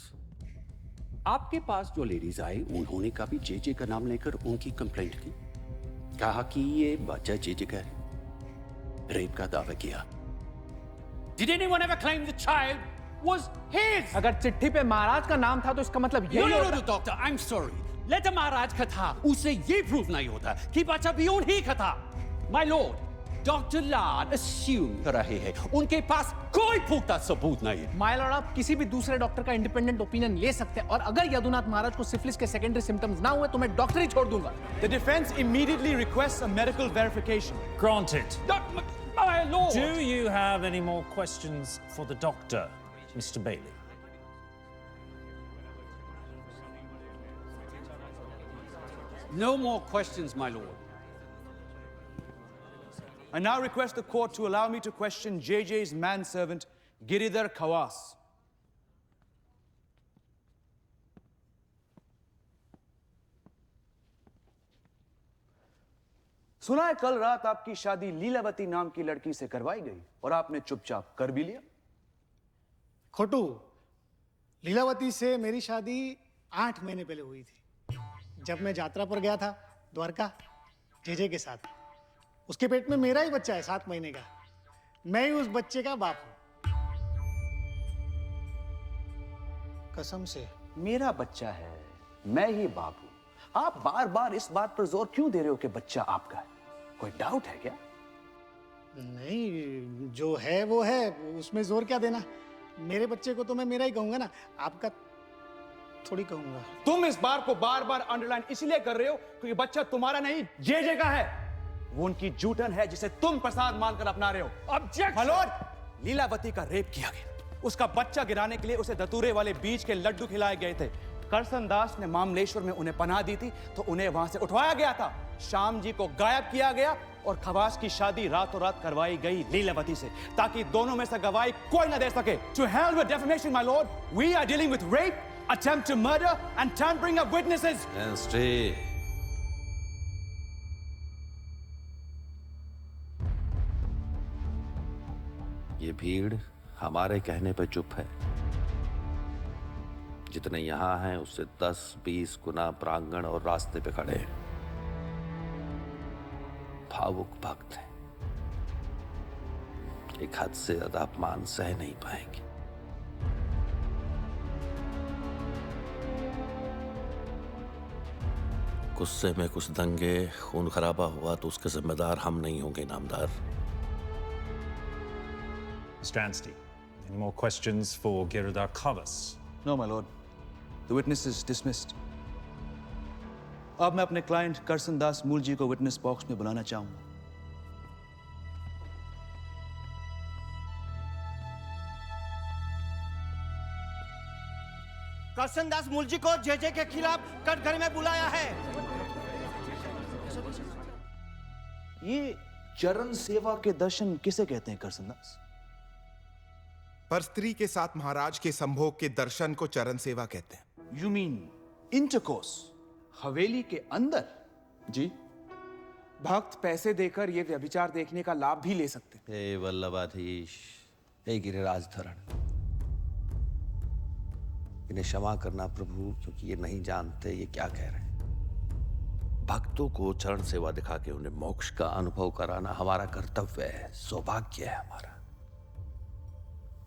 Speaker 21: आपके पास जो लेडीज आई, उन्होंने कभी जेजे का नाम लेकर उनकी कंप्लेंट की? कहा कि ये बच्चा जेजे का है, रेप का दावा किया? Did anyone ever claim the child was his?
Speaker 19: अगर चिट्ठी पे महाराज का नाम था तो इसका मतलब यही
Speaker 21: No,
Speaker 19: होता।
Speaker 21: doctor, I'm sorry. लेटर महाराज का था, उसे ये प्रूफ नहीं होता कि बच्चा भी उन्हीं का था। My lord, डॉक्टर लाड़ assume कर रहे हैं, उनके पास कोई पुख्ता सबूत नहीं है।
Speaker 19: माय लॉर्ड, आप किसी भी दूसरे डॉक्टर का इंडिपेंडेंट ओपिनियन ले सकते हैं, और अगर यदुनाथ महाराज को सिफिलिस के सेकेंडरी सिम्टम्स ना हुए तो मैं डॉक्टर ही छोड़ दूंगा।
Speaker 7: The defense immediately requests a medical verification.
Speaker 12: Granted.
Speaker 21: My lord.
Speaker 12: Do you have any more questions for the doctor, Mr. Bailey?
Speaker 21: No more questions, my lord.
Speaker 7: I now request the court to allow me to question JJ's manservant, Giridhar Khawas. सुना है कल रात आपकी शादी लीलावती नाम की लड़की से करवाई गई और आपने चुपचाप कर भी लिया।
Speaker 6: खोटू, लीलावती से मेरी शादी 8 महीने पहले हुई थी, जब मैं यात्रा पर गया था द्वारका जेजे के साथ। उसके पेट में मेरा ही बच्चा है 7 महीने का। मैं ही उस बच्चे का बाप हूं। कसम से।
Speaker 7: मेरा बच्चा है, मैं ही बाप हूं। आप बार बार इस बात पर जोर क्यों दे रहे हो कि बच्चा आपका है? कोई डाउट है क्या?
Speaker 6: नहीं, जो है वो है, उसमें जोर क्या देना। मेरे बच्चे को तो मैं मेरा ही कहूंगा ना, आपका थोड़ी कहूंगा।
Speaker 7: तुम इस बार को बार बार अंडरलाइन इसलिए कर रहे हो क्योंकि बच्चा तुम्हारा नहीं जेजे का है। वो उनकी जूठन है जिसे तुम प्रसाद मानकर अपना रहे हो। ऑब्जेक्शन! मालूम, लीलावती का रेप किया गया। उसका बच्चा गिराने के लिए उसे धतूरे वाले बीज के लड्डू खिलाए गए थे। करसन दास ने मामलेश्वर में उन्हें पनाह दी थी तो उन्हें वहां से उठवाया गया था। श्याम जी को गायब किया गया और खवास की शादी रातों रात करवाई गई लीलावती से, ताकि दोनों में से गवाही कोई न दे सके। To hell with defamation, my lord. We are dealing with rape, attempt to murder and tampering of witnesses.
Speaker 3: Stay. ये भीड़ हमारे कहने पर चुप है। जितने यहां हैं उससे 10-20 गुना प्रांगण और रास्ते पे खड़े हैं। भावुक भक्त हैं, एक हद से ज्यादा अपमान सह नहीं पाएंगे। गुस्से में कुछ दंगे, खून खराबा हुआ तो उसके जिम्मेदार हम नहीं होंगे, नामदार।
Speaker 12: Mr. Anstey, any more questions for Giridhar Khawas?
Speaker 7: No, my lord. The witness is dismissed. अब मैं अपने क्लाइंट करसन दास मूल जी को विटनेस बॉक्स में बुलाना चाहूंगा।
Speaker 18: करसन दास मूल जी को जेजे के खिलाफ कटघरे में बुलाया है।
Speaker 7: ये चरण सेवा के दर्शन किसे कहते हैं करसन दास?
Speaker 2: पर स्त्री के साथ महाराज के संभोग के दर्शन को चरण सेवा कहते हैं।
Speaker 7: You mean intercourse? हवेली के अंदर?
Speaker 2: जी।
Speaker 7: भक्त पैसे देकर ये व्यभिचार देखने का लाभ भी ले सकते हैं।
Speaker 3: हे वल्लभाधीश, हे गिरिराज धरण, इन्हें क्षमा करना प्रभु, क्योंकि ये नहीं जानते ये क्या कह रहे हैं। भक्तों को चरण सेवा दिखा के उन्हें मोक्ष का अनुभव कराना हमारा कर्तव्य है, सौभाग्य है हमारा।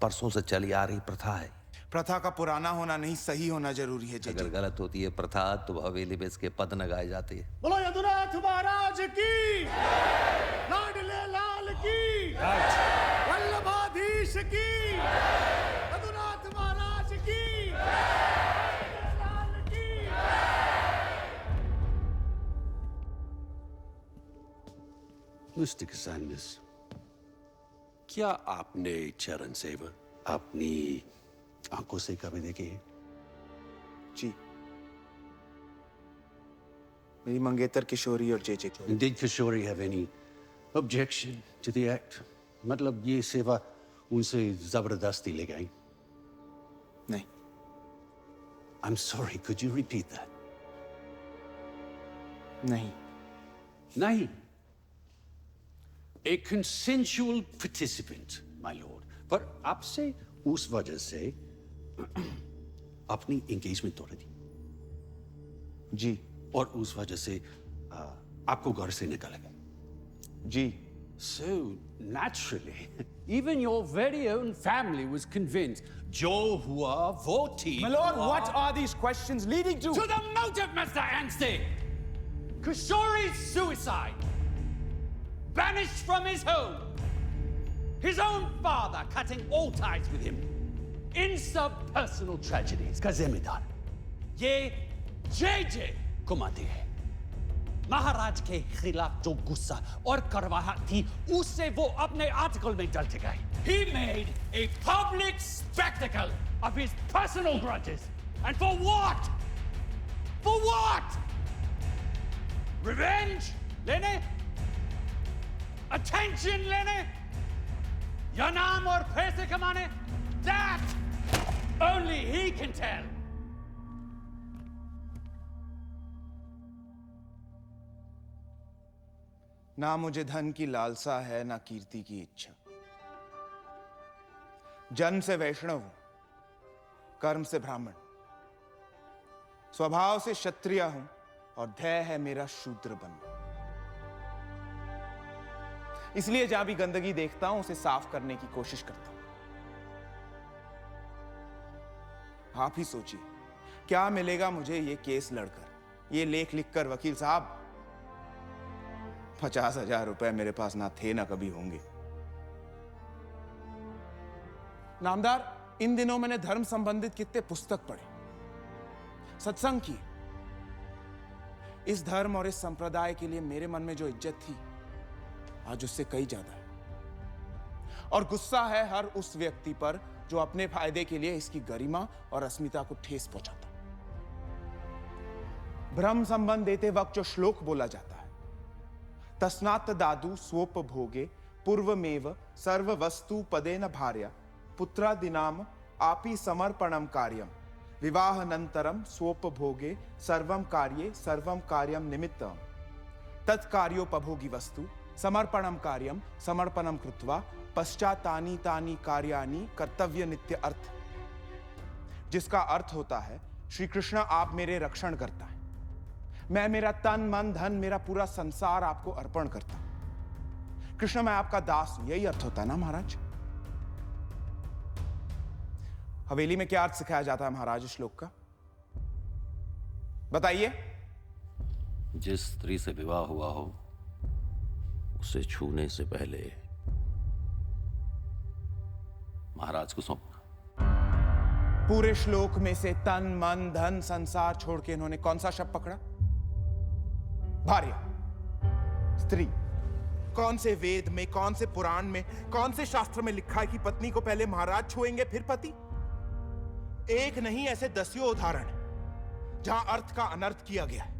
Speaker 3: परसों से चली आ रही प्रथा है।
Speaker 2: प्रथा का पुराना होना नहीं, सही होना जरूरी है।
Speaker 3: अगर गलत होती है प्रथा तो हवेली में इसके पद न गाए जाते हैं।
Speaker 6: बोलो यदुनाथ महाराज की, लाडले लाल की, वल्लभाधीश की, यदुनाथ महाराज की, लाल की।
Speaker 13: मिस्टर कैसानस, क्या आपने चरण सेवा अपनी आंखों से कभी देखी है?
Speaker 2: जी, मेरी मंगेतर किशोरी और JJ.
Speaker 13: Did Kishori have any objection to the act? मतलब ये सेवा उनसे जबरदस्ती ले गई?
Speaker 2: नहीं।
Speaker 13: I'm sorry, could you repeat that?
Speaker 2: नहीं।
Speaker 13: नहीं। A consensual participant, my lord. पर आपसे उस वजह से अपनी एंगेजमेंट तोड़ दी।
Speaker 2: जी।
Speaker 13: और उस वजह से आपको घर से निकाला गया।
Speaker 2: जी।
Speaker 21: So, naturally, even your very own family was convinced. Jo hua, wo thi.
Speaker 7: My lord, what are these questions leading to?
Speaker 21: To the motive, Mr. Anstey! Kishori's suicide. Banished from his home. His own father cutting all ties with him. Interpersonal tragedies का जिम्मेदार ये JJ को मानती है। महाराज के खिलाफ जो गुस्सा और करवाहट थी उससे वो अपने आर्टिकल में डलते गए। He made a public spectacle of his personal grudges. And for what? For what? Revenge? लेने? अटेंशन लेने या नाम और पैसे कमाने? That only he can tell.
Speaker 2: ना मुझे धन की लालसा है, ना कीर्ति की इच्छा। जन्म से वैष्णव हूं, कर्म से ब्राह्मण, स्वभाव से क्षत्रिय हूं और ध्येय है मेरा शूद्र बनना। इसलिए जहां भी गंदगी देखता हूं उसे साफ करने की कोशिश करता हूं। आप ही सोचिए क्या मिलेगा मुझे ये केस लड़कर, ये लेख लिखकर। वकील साहब, 50,000 रुपए मेरे पास ना थे ना कभी होंगे। नामदार, इन दिनों मैंने धर्म संबंधित कितने पुस्तक पढ़े, सत्संग किए। इस धर्म और इस संप्रदाय के लिए मेरे मन में जो इज्जत थी आज उससे कई ज्यादा है। और गुस्सा है हर उस व्यक्ति पर जो अपने फायदे के लिए इसकी गरिमा और अस्मिता को ठेस पहुंचाता। ब्रह्म संबंध देते वक्त जो श्लोक बोला जाता है, तस्नात दादु स्वोपभोगे पूर्वमेव सर्व वस्तु पदेन भार्या पुत्रादिनाम आपि समर्पणम कार्यम विवाहानंतरम स्वोपभोगे सर्वम कार्ये सर्वम कार्यम निमित्तम तत्कार्योपभोगी वस्तु समर्पणम कार्यम समर्पणम कृत्वा पश्चातानि तानि कार्याणि कर्तव्य नित्य अर्थ। जिसका अर्थ होता है, श्री कृष्ण आप मेरे रक्षण करता है, मैं मेरा तन मन धन मेरा पूरा संसार आपको अर्पण करता हूं। कृष्ण मैं आपका दास हूं, यही अर्थ होता है ना महाराज? हवेली में क्या अर्थ सिखाया जाता है महाराज इस श्लोक का, बताइए?
Speaker 3: जिस स्त्री से विवाह हुआ हो उसे छूने से पहले महाराज को सौंपना।
Speaker 2: पूरे श्लोक में से तन मन धन संसार छोड़ के इन्होंने कौन सा शब्द पकड़ा? भार्या, स्त्री। कौन से वेद में, कौन से पुराण में, कौन से शास्त्र में लिखा है कि पत्नी को पहले महाराज छुएंगे फिर पति? एक नहीं, ऐसे दसियों उदाहरण हैं जहां अर्थ का अनर्थ किया गया है।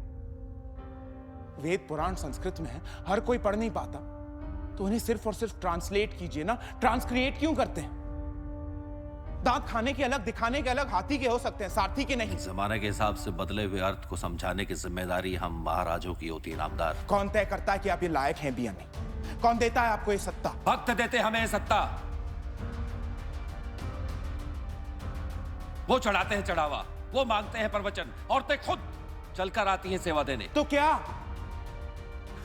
Speaker 2: वेद पुराण संस्कृत में है, हर कोई पढ़ नहीं पाता, तो उन्हें सिर्फ और सिर्फ ट्रांसलेट कीजिए ना। ट्रांसक्रिएट क्यों करते हैं? दांत खाने के अलग, दिखाने के अलग, हाथी के हो सकते हैं, सारथी के नहीं।
Speaker 3: जमाने के हिसाब से बदले हुए अर्थ को समझाने की जिम्मेदारी हम महाराजों की होती है नामदार।
Speaker 2: कौन तय करता है कि आप ये लायक हैं भी या नहीं? कौन देता है आपको ये सत्ता?
Speaker 3: भक्त देते हमें सत्ता। वो चढ़ाते हैं चढ़ावा, वो मांगते हैं प्रवचन, औरतें खुद चलकर आती हैं सेवा देने।
Speaker 2: तो क्या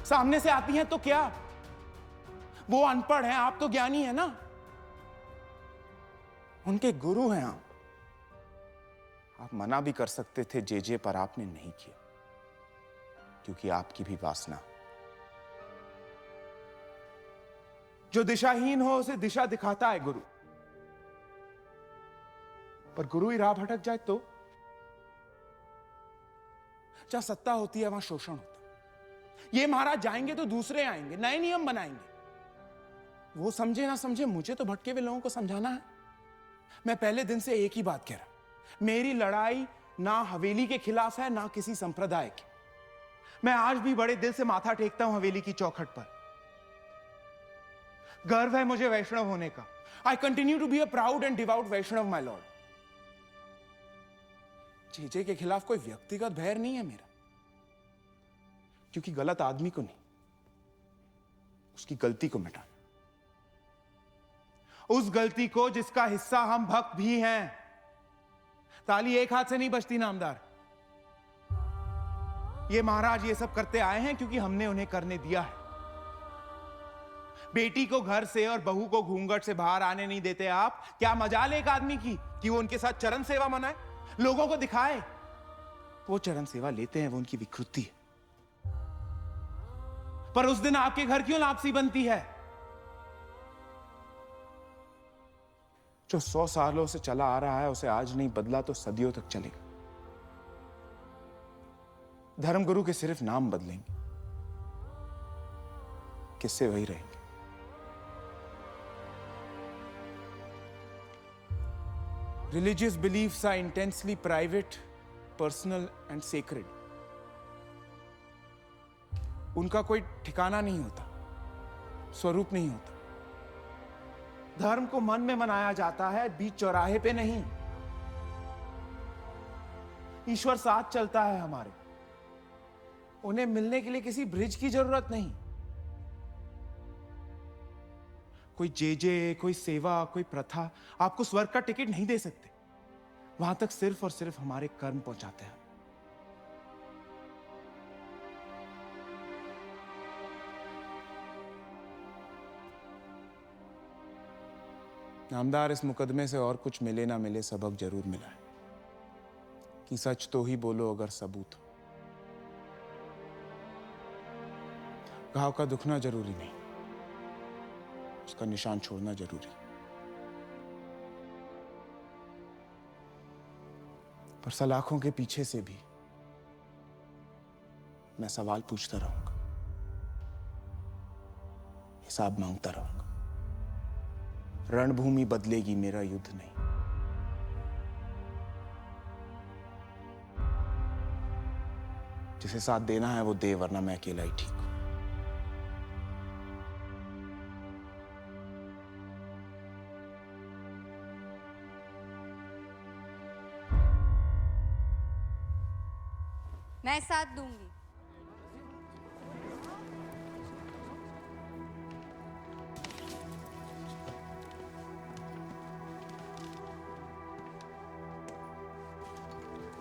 Speaker 2: सामने से आती हैं तो क्या? वो अनपढ़ हैं, आप तो ज्ञानी है ना, उनके गुरु हैं आप मना भी कर सकते थे जे, पर आपने नहीं किया क्योंकि आपकी भी वासना। जो दिशाहीन हो उसे दिशा दिखाता है गुरु, पर गुरु ही राह भटक जाए तो? जहां सत्ता होती है वहां शोषण होता है। ये महाराज जाएंगे तो दूसरे आएंगे, नए नियम बनाएंगे। वो समझे ना समझे, मुझे तो भटके हुए लोगों को समझाना है। मैं पहले दिन से एक ही बात कह रहा हूं, मेरी लड़ाई ना हवेली के खिलाफ है ना किसी संप्रदाय की। मैं आज भी बड़े दिल से माथा टेकता हूं हवेली की चौखट पर। गर्व है मुझे वैष्णव होने का। I continue to be a proud and devout Vaishnav my lord. जे के खिलाफ कोई व्यक्तिगत भय नहीं है मेरा, क्योंकि गलत आदमी को नहीं, उसकी गलती को मिटाना, उस गलती को जिसका हिस्सा हम भक्त भी हैं। ताली एक हाथ से नहीं बजती नामदार। ये महाराज ये सब करते आए हैं क्योंकि हमने उन्हें करने दिया है। बेटी को घर से और बहू को घूंघट से बाहर आने नहीं देते आप। क्या मजाल एक आदमी की कि वो उनके साथ चरण सेवा मनाए, लोगों को दिखाए? वो चरण सेवा लेते हैं, वो उनकी विकृति है। पर उस दिन आपके घर क्यों लापसी बनती है? जो 100 सालों से चला आ रहा है उसे आज नहीं बदला तो सदियों तक चलेगा। धर्मगुरु के सिर्फ नाम बदलेंगे, किससे वही रहेंगे। Religious beliefs are intensely private, personal and sacred. उनका कोई ठिकाना नहीं होता। स्वरूप नहीं होता। धर्म को मन में मनाया जाता है, बीच चौराहे पे नहीं। ईश्वर साथ चलता है हमारे, उन्हें मिलने के लिए किसी ब्रिज की जरूरत नहीं। कोई जेजे, कोई सेवा, कोई प्रथा आपको स्वर्ग का टिकट नहीं दे सकते। वहां तक सिर्फ और सिर्फ हमारे कर्म पहुंचाते हैं। नामदार, इस मुकदमे से और कुछ मिले ना मिले सबक जरूर मिला है कि सच तो ही बोलो अगर सबूत हो। घाव का दुखना जरूरी नहीं, उसका निशान छोड़ना जरूरी। पर सलाखों के पीछे से भी मैं सवाल पूछता रहूंगा, हिसाब मांगता रहूंगा। रणभूमि बदलेगी, मेरा युद्ध नहीं। जिसे साथ देना है वो दे, वरना मैं अकेला ही ठीक हूं।
Speaker 4: मैं साथ दूंगी।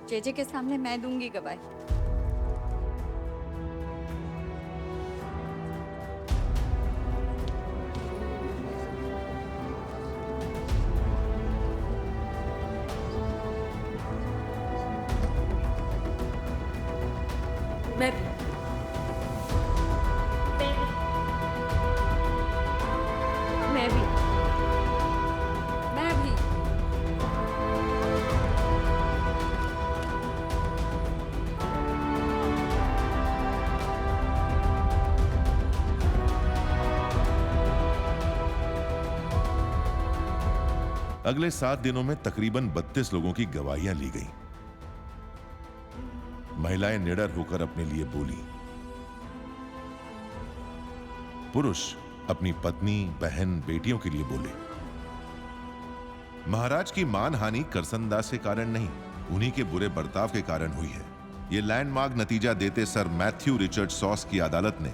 Speaker 4: जेजे के सामने मैं दूंगी गवाही।
Speaker 23: मैं भी। मैं भी। मैं भी।
Speaker 1: अगले 7 दिनों में तकरीबन 32 लोगों की गवाहियां ली गईं। महिलाएं निडर होकर अपने लिए बोली, पुरुष अपनी पत्नी, बहन, बेटियों के लिए बोले। महाराज की मानहानि करसनदास के कारण नहीं, उन्हीं के बुरे बर्ताव के कारण हुई है। यह लैंडमार्क नतीजा देते सर मैथ्यू रिचर्ड सॉस की अदालत ने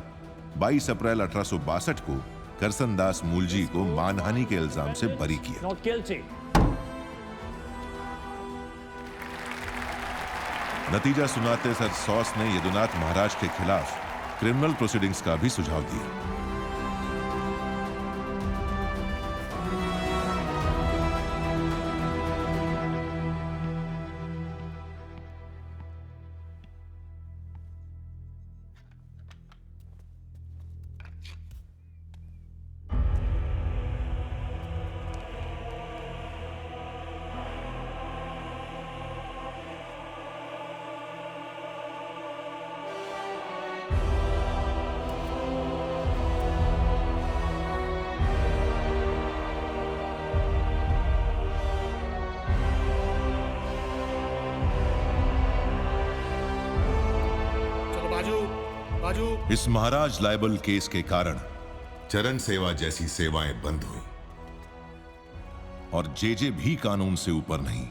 Speaker 1: 22 अप्रैल 1862 को करसनदास मूलजी को मानहानि के इल्जाम से बरी किया।
Speaker 17: Not guilty.
Speaker 1: नतीजा सुनाते सर सॉस ने यदुनाथ महाराज के खिलाफ क्रिमिनल प्रोसीडिंग्स का भी सुझाव दिया। इस महाराज लाइबल केस के कारण चरण सेवा जैसी सेवाएं बंद हुई और जेजे भी कानून से ऊपर नहीं,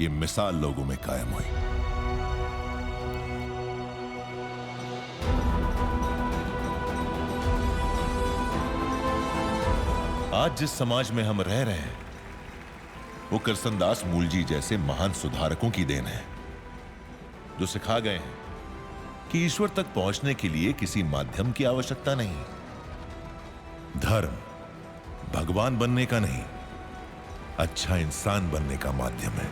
Speaker 1: ये मिसाल लोगों में कायम हुई। आज जिस समाज में हम रह रहे हैं वो करसनदास मूलजी जैसे महान सुधारकों की देन है, जो सिखा गए हैं कि ईश्वर तक पहुंचने के लिए किसी माध्यम की आवश्यकता नहीं। धर्म भगवान बनने का नहीं, अच्छा इंसान बनने का माध्यम है।